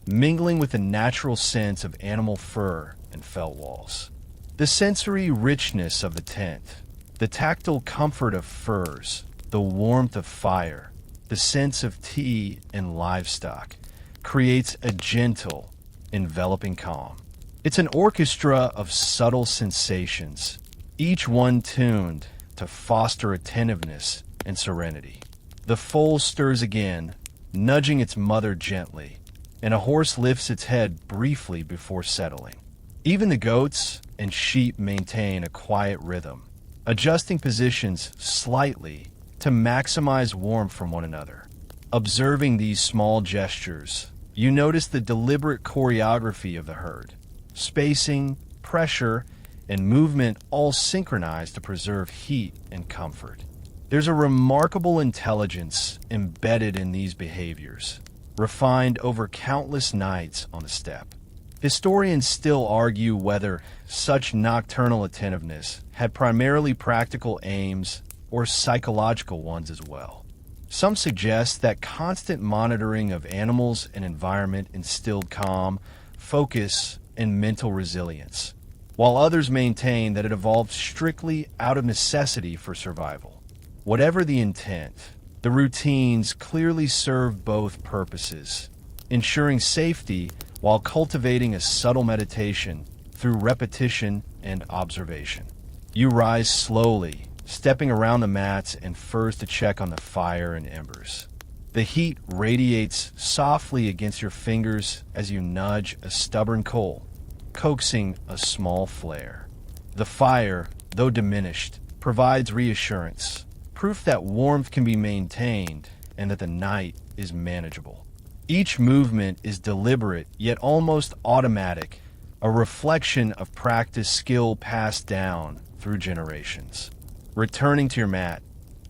mingling with the natural sense of animal fur and felt walls. The sensory richness of the tent, the tactile comfort of furs, the warmth of fire, the sense of tea and livestock, creates a gentle, enveloping calm. It's an orchestra of subtle sensations, each one tuned to foster attentiveness and serenity. The foal stirs again, nudging its mother gently, and a horse lifts its head briefly before settling. Even the goats and sheep maintain a quiet rhythm, adjusting positions slightly to maximize warmth from one another. Observing these small gestures, you notice the deliberate choreography of the herd. Spacing, pressure, and movement all synchronized to preserve heat and comfort. There's a remarkable intelligence embedded in these behaviors, refined over countless nights on the steppe. Historians still argue whether such nocturnal attentiveness had primarily practical aims or psychological ones as well. Some suggest that constant monitoring of animals and environment instilled calm, focus, and mental resilience, while others maintain that it evolved strictly out of necessity for survival. Whatever the intent, the routines clearly serve both purposes, ensuring safety while cultivating a subtle meditation through repetition and observation. You rise slowly, stepping around the mats and furs to check on the fire and embers. The heat radiates softly against your fingers as you nudge a stubborn coal, coaxing a small flare. The fire, though diminished, provides reassurance, proof that warmth can be maintained and that the night is manageable. Each movement is deliberate yet almost automatic, a reflection of practice skill passed down through generations. Returning to your mat,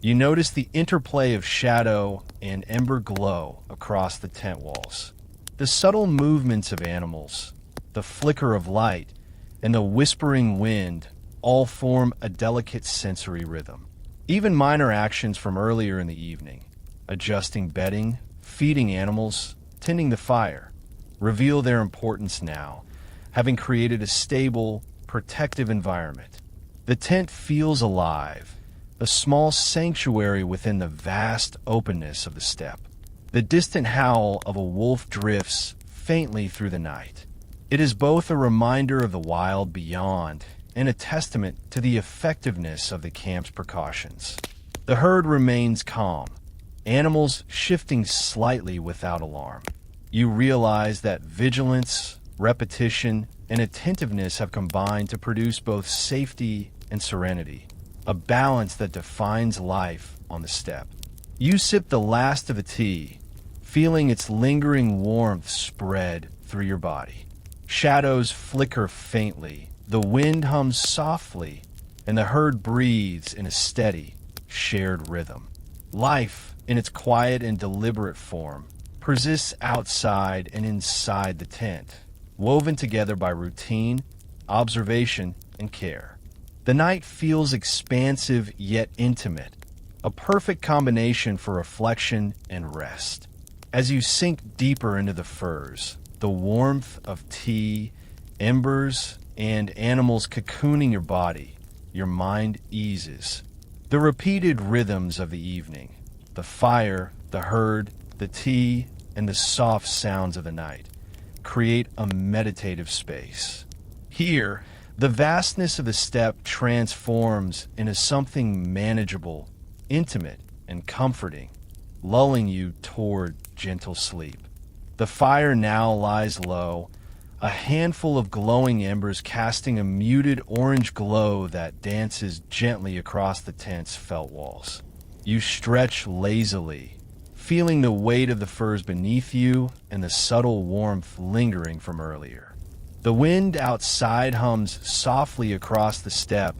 you notice the interplay of shadow and ember glow across the tent walls. The subtle movements of animals, the flicker of light, and the whispering wind all form a delicate sensory rhythm. Even minor actions from earlier in the evening, adjusting bedding, feeding animals, tending the fire, reveal their importance now, having created a stable, protective environment. The tent feels alive, a small sanctuary within the vast openness of the steppe. The distant howl of a wolf drifts faintly through the night. It is both a reminder of the wild beyond and a testament to the effectiveness of the camp's precautions. The herd remains calm, animals shifting slightly without alarm. You realize that vigilance, repetition, and attentiveness have combined to produce both safety and serenity, a balance that defines life on the steppe. You sip the last of the tea, feeling its lingering warmth spread through your body. Shadows flicker faintly, the wind hums softly, and the herd breathes in a steady, shared rhythm. Life, in its quiet and deliberate form, persists outside and inside the tent, woven together by routine, observation, and care. The night feels expansive yet intimate, a perfect combination for reflection and rest. As you sink deeper into the furs, the warmth of tea, embers, and animals cocooning your body, your mind eases. The repeated rhythms of the evening, the fire, the herd, the tea, and the soft sounds of the night, create a meditative space. Here, the vastness of the steppe transforms into something manageable, intimate, and comforting, lulling you toward gentle sleep. The fire now lies low, a handful of glowing embers casting a muted orange glow that dances gently across the tent's felt walls. You stretch lazily, feeling the weight of the furs beneath you and the subtle warmth lingering from earlier. The wind outside hums softly across the steppe,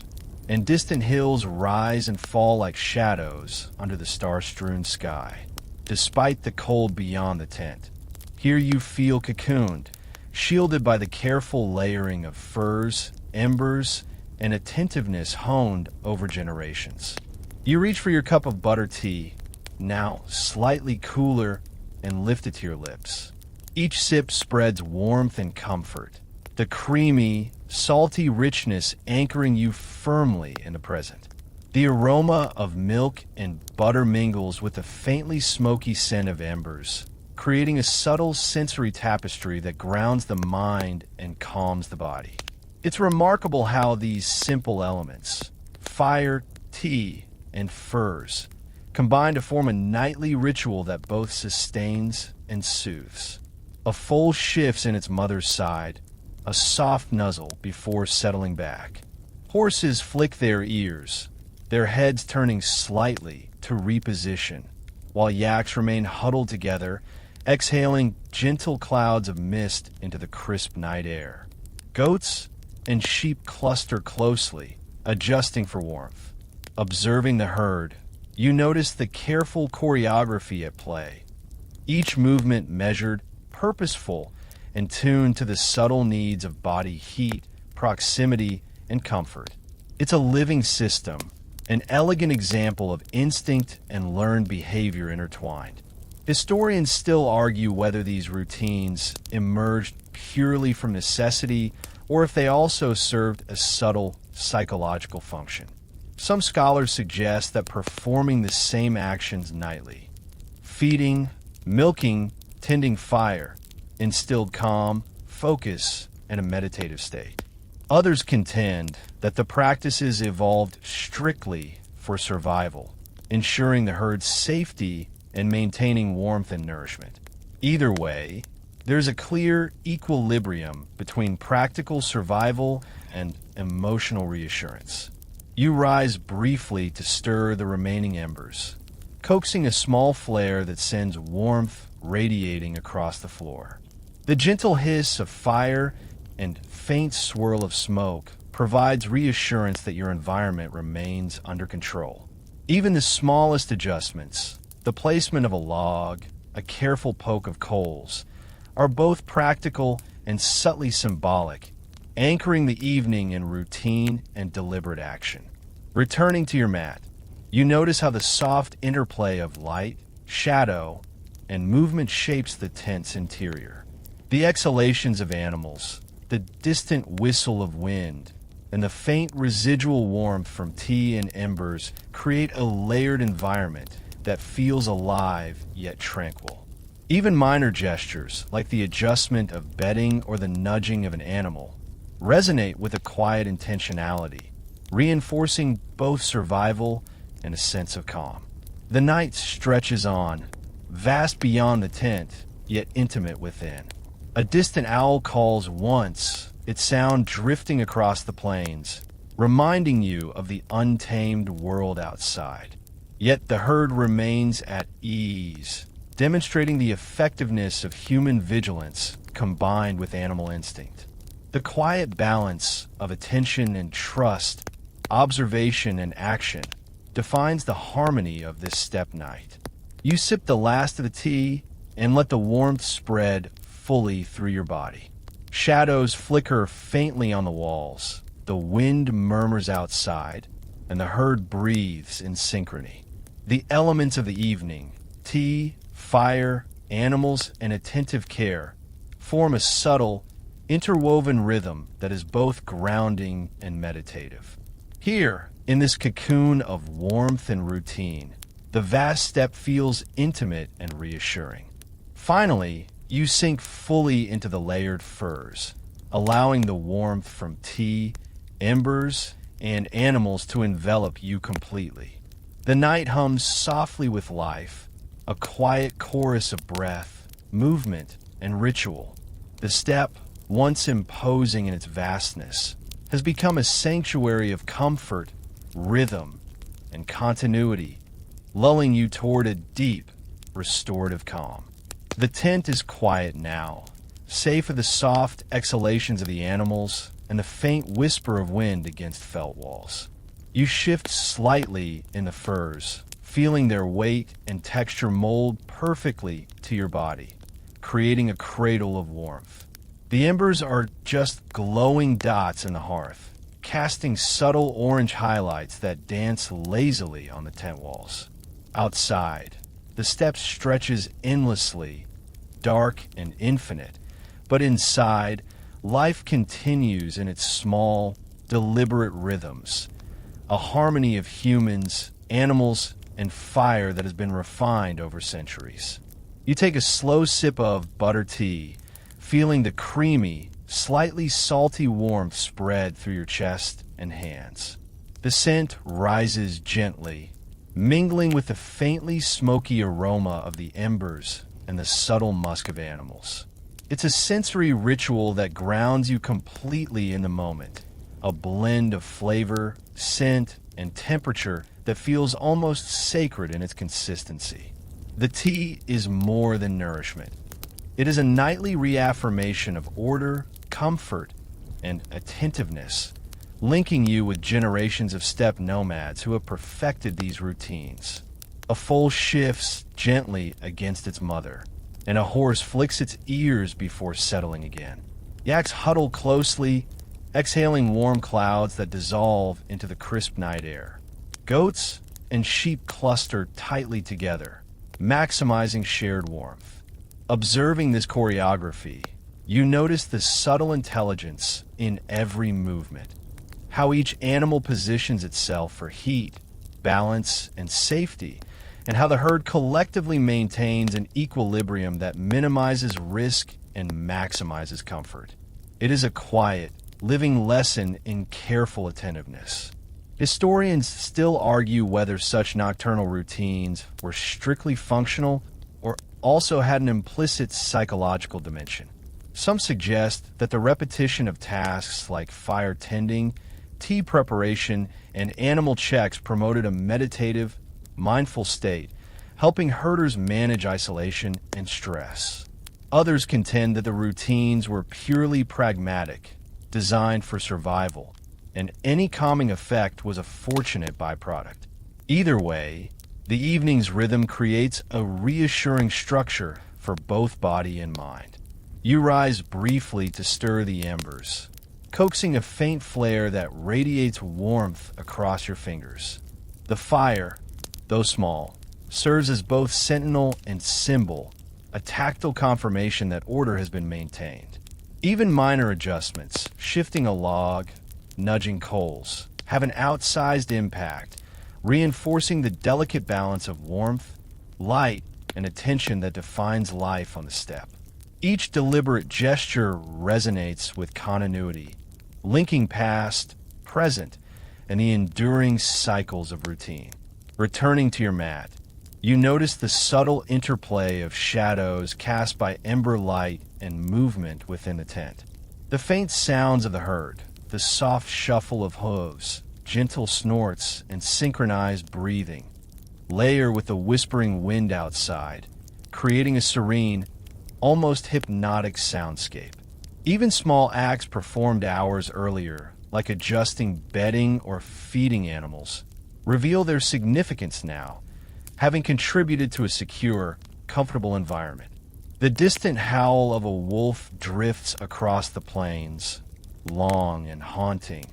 and distant hills rise and fall like shadows under the star-strewn sky. Despite the cold beyond the tent, here you feel cocooned, shielded by the careful layering of furs, embers, and attentiveness honed over generations. You reach for your cup of butter tea, now slightly cooler, and lift it to your lips. Each sip spreads warmth and comfort, the creamy, salty richness anchoring you firmly in the present. The aroma of milk and butter mingles with the faintly smoky scent of embers, creating a subtle sensory tapestry that grounds the mind and calms the body. It's remarkable how these simple elements, fire, tea, and furs, combine to form a nightly ritual that both sustains and soothes. A foal shifts in its mother's side, a soft nuzzle before settling back. Horses flick their ears, their heads turning slightly to reposition, while yaks remain huddled together, exhaling gentle clouds of mist into the crisp night air. Goats and sheep cluster closely, adjusting for warmth. Observing the herd, you notice the careful choreography at play, each movement measured, purposeful, and tuned to the subtle needs of body heat, proximity, and comfort. It's a living system, an elegant example of instinct and learned behavior intertwined. Historians still argue whether these routines emerged purely from necessity or if they also served a subtle psychological function. Some scholars suggest that performing the same actions nightly, feeding, milking, tending fire, instilled calm, focus, and a meditative state. Others contend that the practices evolved strictly for survival, ensuring the herd's safety and maintaining warmth and nourishment. Either way, there's a clear equilibrium between practical survival and emotional reassurance. You rise briefly to stir the remaining embers, coaxing a small flare that sends warmth radiating across the floor. The gentle hiss of fire and faint swirl of smoke provides reassurance that your environment remains under control. Even the smallest adjustments, the placement of a log, a careful poke of coals, are both practical and subtly symbolic, anchoring the evening in routine and deliberate action. Returning to your mat, you notice how the soft interplay of light, shadow, and movement shapes the tent's interior. The exhalations of animals, the distant whistle of wind, and the faint residual warmth from tea and embers create a layered environment that feels alive yet tranquil. Even minor gestures, like the adjustment of bedding or the nudging of an animal, resonate with a quiet intentionality, reinforcing both survival and a sense of calm. The night stretches on, vast beyond the tent, yet intimate within. A distant owl calls once, its sound drifting across the plains, reminding you of the untamed world outside. Yet the herd remains at ease, demonstrating the effectiveness of human vigilance combined with animal instinct. The quiet balance of attention and trust, observation and action, defines the harmony of this steppe night. You sip the last of the tea and let the warmth spread fully through your body. Shadows flicker faintly on the walls, the wind murmurs outside, and the herd breathes in synchrony. The elements of the evening, tea, fire, animals, and attentive care, form a subtle, interwoven rhythm that is both grounding and meditative. Here, in this cocoon of warmth and routine, the vast steppe feels intimate and reassuring. Finally, you sink fully into the layered furs, allowing the warmth from tea, embers, and animals to envelop you completely. The night hums softly with life, a quiet chorus of breath, movement, and ritual. The steppe, once imposing in its vastness, has become a sanctuary of comfort, rhythm, and continuity, lulling you toward a deep, restorative calm. The tent is quiet now, save for the soft exhalations of the animals and the faint whisper of wind against felt walls. You shift slightly in the furs, feeling their weight and texture mold perfectly to your body, creating a cradle of warmth. The embers are just glowing dots in the hearth, casting subtle orange highlights that dance lazily on the tent walls. Outside, the steppe stretches endlessly, dark and infinite, but inside, life continues in its small, deliberate rhythms, a harmony of humans, animals, and fire that has been refined over centuries. You take a slow sip of butter tea, feeling the creamy, slightly salty warmth spread through your chest and hands. The scent rises gently, mingling with the faintly smoky aroma of the embers and the subtle musk of animals. It's a sensory ritual that grounds you completely in the moment, a blend of flavor, scent, and temperature that feels almost sacred in its consistency. The tea is more than nourishment. It is a nightly reaffirmation of order, comfort, and attentiveness, linking you with generations of steppe nomads who have perfected these routines. A foal shifts gently against its mother, and a horse flicks its ears before settling again. Yaks huddle closely, exhaling warm clouds that dissolve into the crisp night air. Goats and sheep cluster tightly together, maximizing shared warmth. Observing this choreography, you notice the subtle intelligence in every movement, how each animal positions itself for heat, balance, and safety, and how the herd collectively maintains an equilibrium that minimizes risk and maximizes comfort. It is a quiet, living lesson in careful attentiveness. Historians still argue whether such nocturnal routines were strictly functional or also had an implicit psychological dimension. Some suggest that the repetition of tasks like fire tending, tea preparation, and animal checks promoted a meditative, mindful state, helping herders manage isolation and stress. Others contend that the routines were purely pragmatic, designed for survival, and any calming effect was a fortunate byproduct. Either way, the evening's rhythm creates a reassuring structure for both body and mind. You rise briefly to stir the embers, coaxing a faint flare that radiates warmth across your fingers. The fire, though small, serves as both sentinel and symbol, a tactile confirmation that order has been maintained. Even minor adjustments, shifting a log, nudging coals, have an outsized impact, reinforcing the delicate balance of warmth, light, and attention that defines life on the steppe. Each deliberate gesture resonates with continuity, linking past, present, and the enduring cycles of routine. Returning to your mat, you notice the subtle interplay of shadows cast by ember light and movement within the tent. The faint sounds of the herd, the soft shuffle of hooves, gentle snorts, and synchronized breathing, layer with the whispering wind outside, creating a serene, almost hypnotic soundscape. Even small acts performed hours earlier, like adjusting bedding or feeding animals, reveal their significance now, having contributed to a secure, comfortable environment. The distant howl of a wolf drifts across the plains, long and haunting.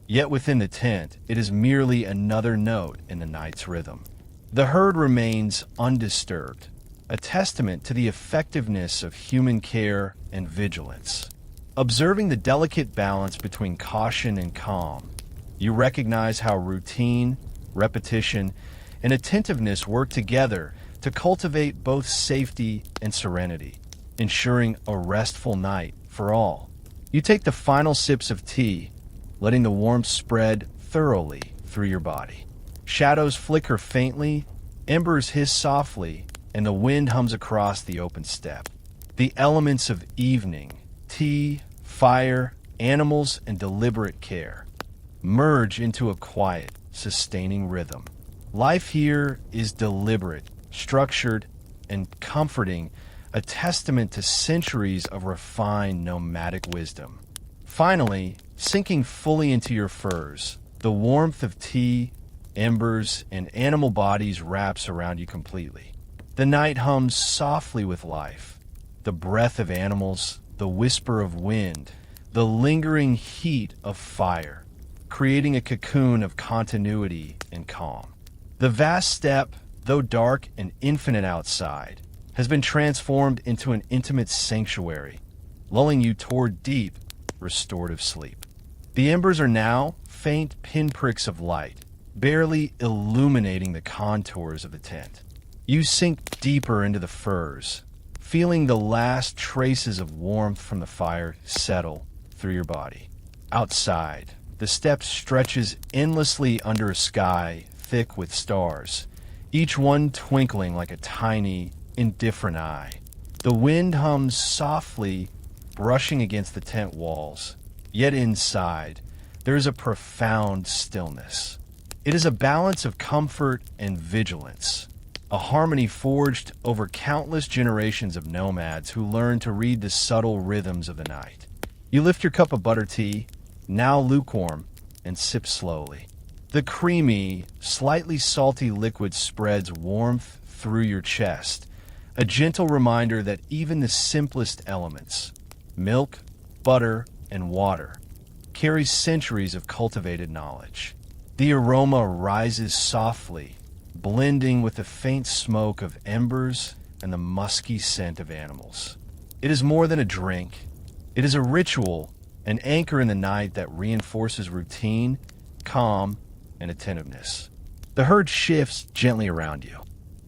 Yet within the tent, it is merely another note in the night's rhythm. The herd remains undisturbed, a testament to the effectiveness of human care and vigilance. Observing the delicate balance between caution and calm, you recognize how routine, repetition, and attentiveness work together to cultivate both safety and serenity, ensuring a restful night for all. You take the final sips of tea, letting the warmth spread thoroughly through your body. Shadows flicker faintly, embers hiss softly, and the wind hums across the open steppe. The elements of evening, tea, fire, animals, and deliberate care merge into a quiet, sustaining rhythm. Life here is deliberate, structured, and comforting, a testament to centuries of refined nomadic wisdom. Finally, sinking fully into your furs, the warmth of tea, embers, and animal bodies wraps around you completely. The night hums softly with life, the breath of animals, the whisper of wind, the lingering heat of fire, creating a cocoon of continuity and calm. The vast steppe, though dark and infinite outside, has been transformed into an intimate sanctuary, lulling you toward deep, restorative sleep. The embers are now faint pinpricks of light, barely illuminating the contours of the tent. You sink deeper into the furs, feeling the last traces of warmth from the fire settle through your body. Outside, the steppe stretches endlessly under a sky thick with stars, each one twinkling like a tiny, indifferent eye. The wind hums softly, brushing against the tent walls, yet inside, there is a profound stillness. It is a balance of comfort and vigilance, a harmony forged over countless generations of nomads who learned to read the subtle rhythms of the night. You lift your cup of butter tea, now lukewarm, and sip slowly. The creamy, slightly salty liquid spreads warmth through your chest, a gentle reminder that even the simplest elements, milk, butter, and water, carry centuries of cultivated knowledge. The aroma rises softly, blending with the faint smoke of embers and the musky scent of animals. It is more than a drink. It is a ritual, an anchor in the night that reinforces routine, calm, and attentiveness. The herd shifts gently around you.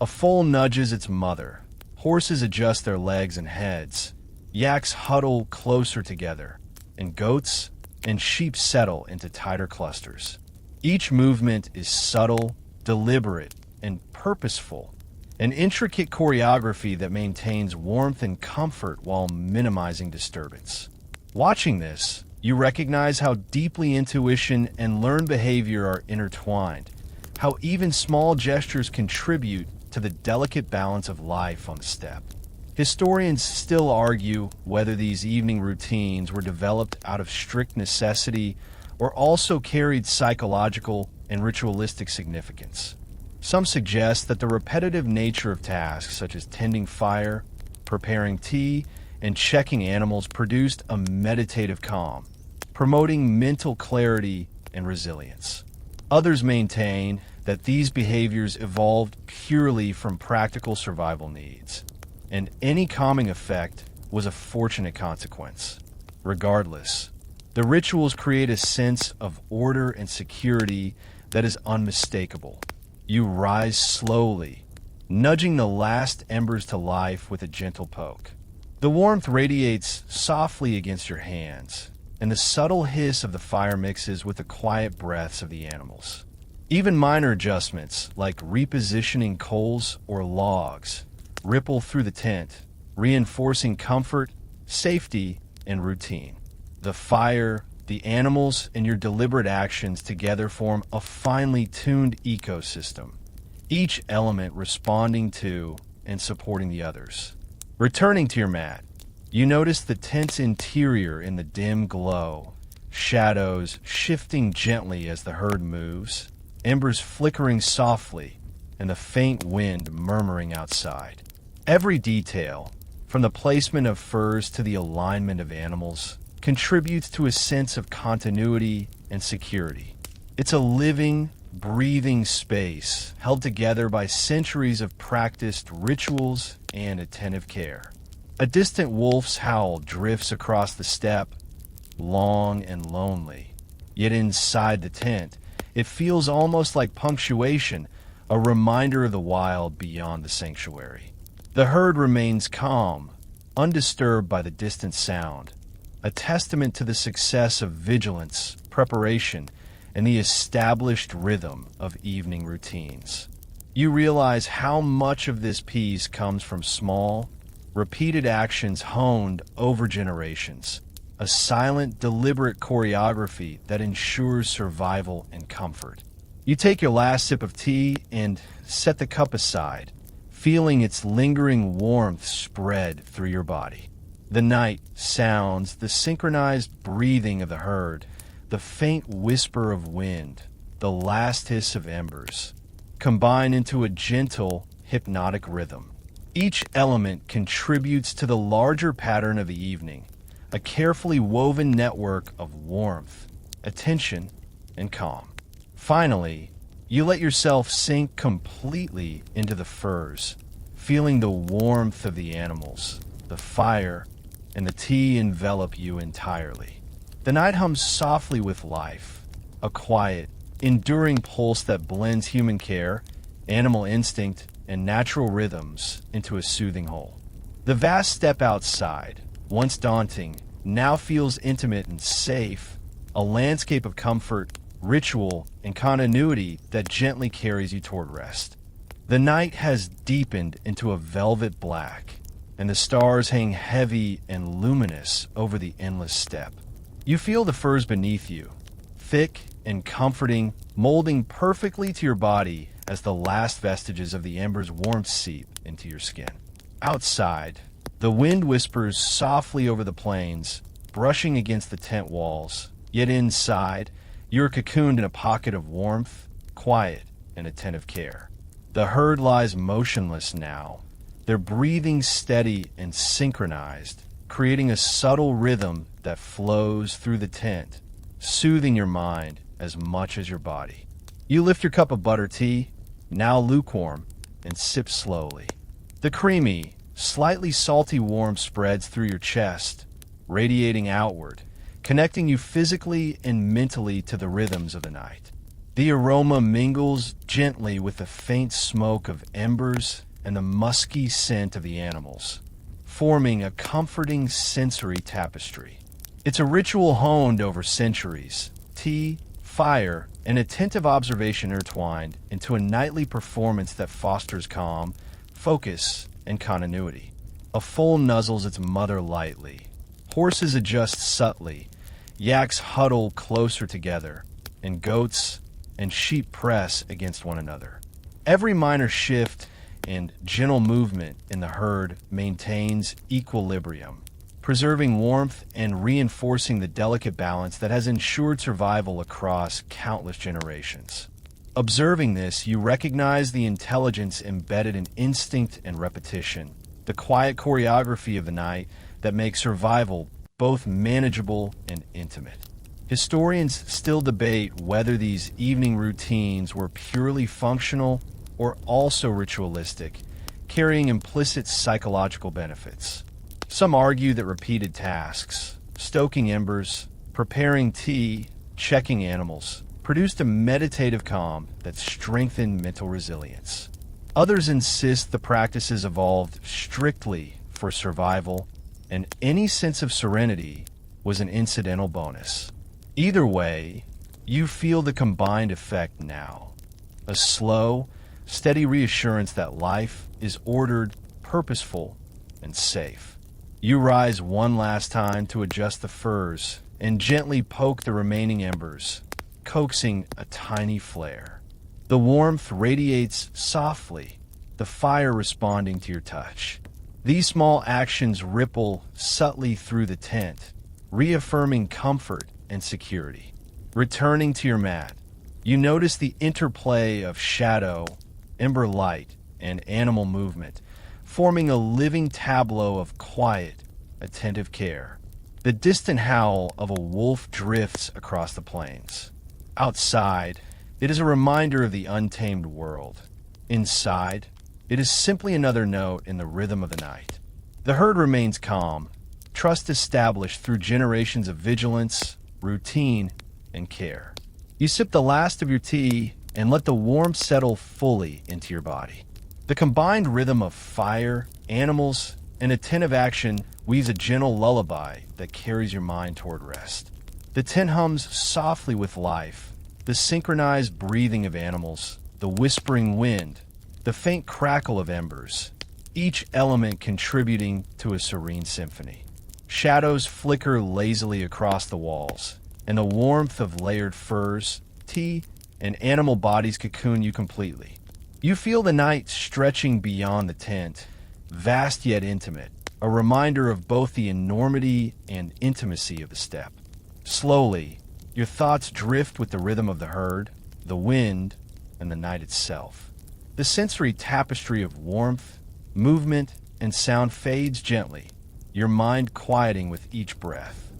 A foal nudges its mother. Horses adjust their legs and heads. Yaks huddle closer together, and goats, and sheep settle into tighter clusters. Each movement is subtle, deliberate, and purposeful, an intricate choreography that maintains warmth and comfort while minimizing disturbance. Watching this, you recognize how deeply intuition and learned behavior are intertwined, how even small gestures contribute to the delicate balance of life on the steppe. Historians still argue whether these evening routines were developed out of strict necessity or also carried psychological and ritualistic significance. Some suggest that the repetitive nature of tasks such as tending fire, preparing tea, and checking animals produced a meditative calm, promoting mental clarity and resilience. Others maintain that these behaviors evolved purely from practical survival needs, and any calming effect was a fortunate consequence. Regardless, the rituals create a sense of order and security that is unmistakable. You rise slowly, nudging the last embers to life with a gentle poke. The warmth radiates softly against your hands, and the subtle hiss of the fire mixes with the quiet breaths of the animals. Even minor adjustments, like repositioning coals or logs, ripple through the tent, reinforcing comfort, safety, and routine. The fire, the animals, and your deliberate actions together form a finely tuned ecosystem, each element responding to and supporting the others. Returning to your mat, you notice the tent's interior in the dim glow, shadows shifting gently as the herd moves, embers flickering softly, and the faint wind murmuring outside. Every detail, from the placement of furs to the alignment of animals, contributes to a sense of continuity and security. It's a living, breathing space held together by centuries of practiced rituals and attentive care. A distant wolf's howl drifts across the steppe, long and lonely. Yet inside the tent, it feels almost like punctuation, a reminder of the wild beyond the sanctuary. The herd remains calm, undisturbed by the distant sound, a testament to the success of vigilance, preparation, and the established rhythm of evening routines. You realize how much of this peace comes from small, repeated actions honed over generations, a silent, deliberate choreography that ensures survival and comfort. You take your last sip of tea and set the cup aside, feeling its lingering warmth spread through your body. The night sounds, the synchronized breathing of the herd, the faint whisper of wind, the last hiss of embers, combine into a gentle, hypnotic rhythm. Each element contributes to the larger pattern of the evening, a carefully woven network of warmth, attention, and calm. Finally, you let yourself sink completely into the furs, feeling the warmth of the animals, the fire, and the tea envelop you entirely. The night hums softly with life, a quiet, enduring pulse that blends human care, animal instinct, and natural rhythms into a soothing whole. The vast steppe outside, once daunting, now feels intimate and safe, a landscape of comfort, ritual, and continuity that gently carries you toward rest. The night has deepened into a velvet black, and the stars hang heavy and luminous over the endless steppe. You feel the furs beneath you, thick and comforting, molding perfectly to your body as the last vestiges of the embers' warmth seep into your skin. Outside, the wind whispers softly over the plains, brushing against the tent walls, yet inside, you're cocooned in a pocket of warmth, quiet, and attentive care. The herd lies motionless now, their breathing steady and synchronized, creating a subtle rhythm that flows through the tent, soothing your mind as much as your body. You lift your cup of butter tea, now lukewarm, and sip slowly. The creamy, slightly salty warmth spreads through your chest, radiating outward, connecting you physically and mentally to the rhythms of the night. The aroma mingles gently with the faint smoke of embers and the musky scent of the animals, forming a comforting sensory tapestry. It's a ritual honed over centuries, tea, fire, and attentive observation intertwined into a nightly performance that fosters calm, focus, and continuity. A foal nuzzles its mother lightly. Horses adjust subtly. Yaks huddle closer together, and goats and sheep press against one another. Every minor shift and gentle movement in the herd maintains equilibrium, preserving warmth and reinforcing the delicate balance that has ensured survival across countless generations. Observing this, you recognize the intelligence embedded in instinct and repetition, the quiet choreography of the night that makes survival both manageable and intimate. Historians still debate whether these evening routines were purely functional or also ritualistic, carrying implicit psychological benefits. Some argue that repeated tasks, stoking embers, preparing tea, checking animals, produced a meditative calm that strengthened mental resilience. Others insist the practices evolved strictly for survival, and any sense of serenity was an incidental bonus. Either way, you feel the combined effect now. A slow, steady reassurance that life is ordered, purposeful, and safe. You rise one last time to adjust the furs and gently poke the remaining embers, coaxing a tiny flare. The warmth radiates softly, the fire responding to your touch. These small actions ripple subtly through the tent, reaffirming comfort and security. Returning to your mat, you notice the interplay of shadow, ember light, and animal movement, forming a living tableau of quiet, attentive care. The distant howl of a wolf drifts across the plains. Outside, it is a reminder of the untamed world. Inside, it is simply another note in the rhythm of the night. The herd remains calm, trust established through generations of vigilance, routine, and care. You sip the last of your tea and let the warmth settle fully into your body. The combined rhythm of fire, animals, and attentive action weaves a gentle lullaby that carries your mind toward rest. The tent hums softly with life, the synchronized breathing of animals, the whispering wind, the faint crackle of embers, each element contributing to a serene symphony. Shadows flicker lazily across the walls, and the warmth of layered furs, tea, and animal bodies cocoon you completely. You feel the night stretching beyond the tent, vast yet intimate, a reminder of both the enormity and intimacy of the steppe. Slowly, your thoughts drift with the rhythm of the herd, the wind, and the night itself. The sensory tapestry of warmth, movement, and sound fades gently, your mind quieting with each breath.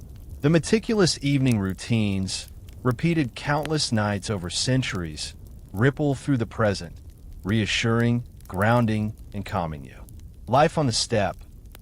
The meticulous evening routines, repeated countless nights over centuries, ripple through the present, reassuring, grounding, and calming you. Life on the steppe,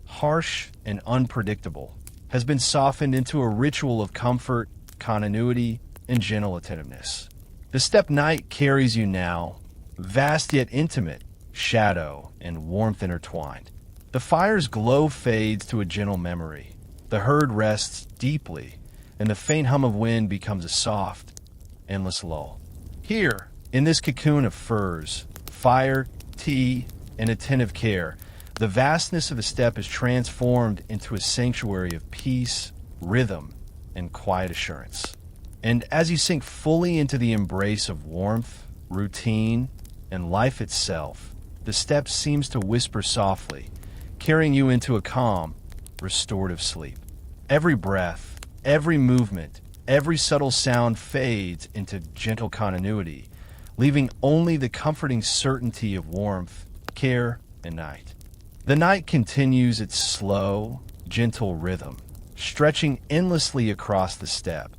harsh and unpredictable, has been softened into a ritual of comfort, continuity, and gentle attentiveness. The steppe night carries you now, vast yet intimate, shadow and warmth intertwined. The fire's glow fades to a gentle memory. The herd rests deeply, and the faint hum of wind becomes a soft, endless lull. Here, in this cocoon of furs, fire, tea, and attentive care, the vastness of the steppe is transformed into a sanctuary of peace, rhythm, and quiet assurance. And as you sink fully into the embrace of warmth, routine, and life itself, the steppe seems to whisper softly, carrying you into a calm, restorative sleep. Every breath, every movement, every subtle sound fades into gentle continuity, leaving only the comforting certainty of warmth, care, and night. The night continues its slow, gentle rhythm, stretching endlessly across the steppe,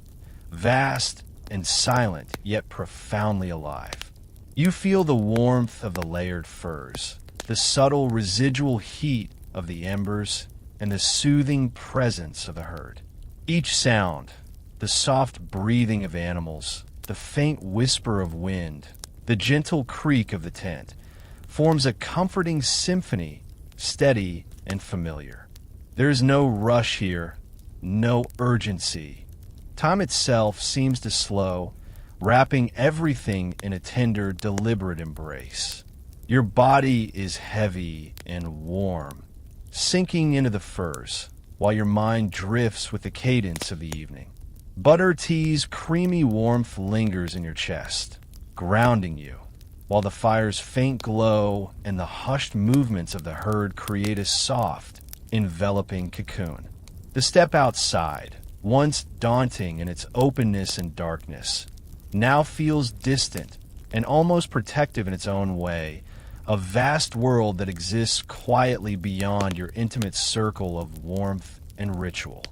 vast and silent, yet profoundly alive. You feel the warmth of the layered furs, the subtle residual heat of the embers, and the soothing presence of the herd. Each sound, the soft breathing of animals, the faint whisper of wind, the gentle creak of the tent, forms a comforting symphony, steady and familiar. There is no rush here, no urgency. Time itself seems to slow, wrapping everything in a tender, deliberate embrace. Your body is heavy and warm, sinking into the furs, while your mind drifts with the cadence of the evening. Butter tea's creamy warmth lingers in your chest, grounding you, while the fire's faint glow and the hushed movements of the herd create a soft, enveloping cocoon. The steppe outside, once daunting in its openness and darkness, now feels distant and almost protective in its own way, a vast world that exists quietly beyond your intimate circle of warmth and ritual.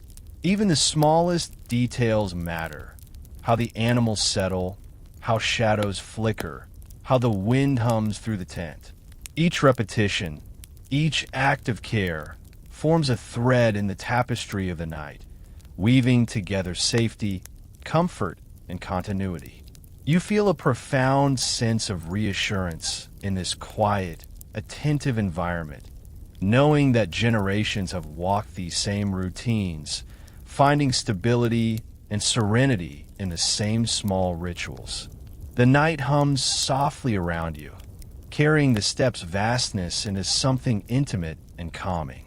Even the smallest details matter. How the animals settle, how shadows flicker, how the wind hums through the tent. Each repetition, each act of care, forms a thread in the tapestry of the night, weaving together safety, comfort, and continuity. You feel a profound sense of reassurance in this quiet, attentive environment, knowing that generations have walked these same routines, finding stability and serenity in the same small rituals. The night hums softly around you, carrying the steppe's vastness into something intimate and calming.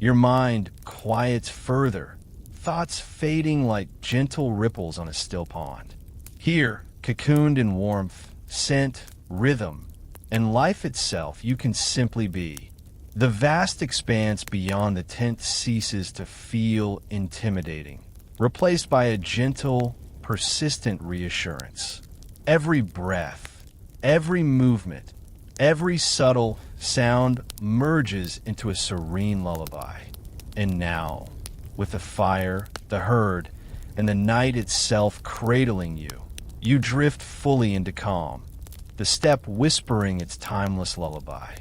Your mind quiets further, thoughts fading like gentle ripples on a still pond. Here, cocooned in warmth, scent, rhythm, and life itself, you can simply be. The vast expanse beyond the tent ceases to feel intimidating, replaced by a gentle, persistent reassurance. Every breath, every movement, every subtle sound merges into a serene lullaby. And now, with the fire, the herd, and the night itself cradling you, you drift fully into calm, the steppe whispering its timeless lullaby.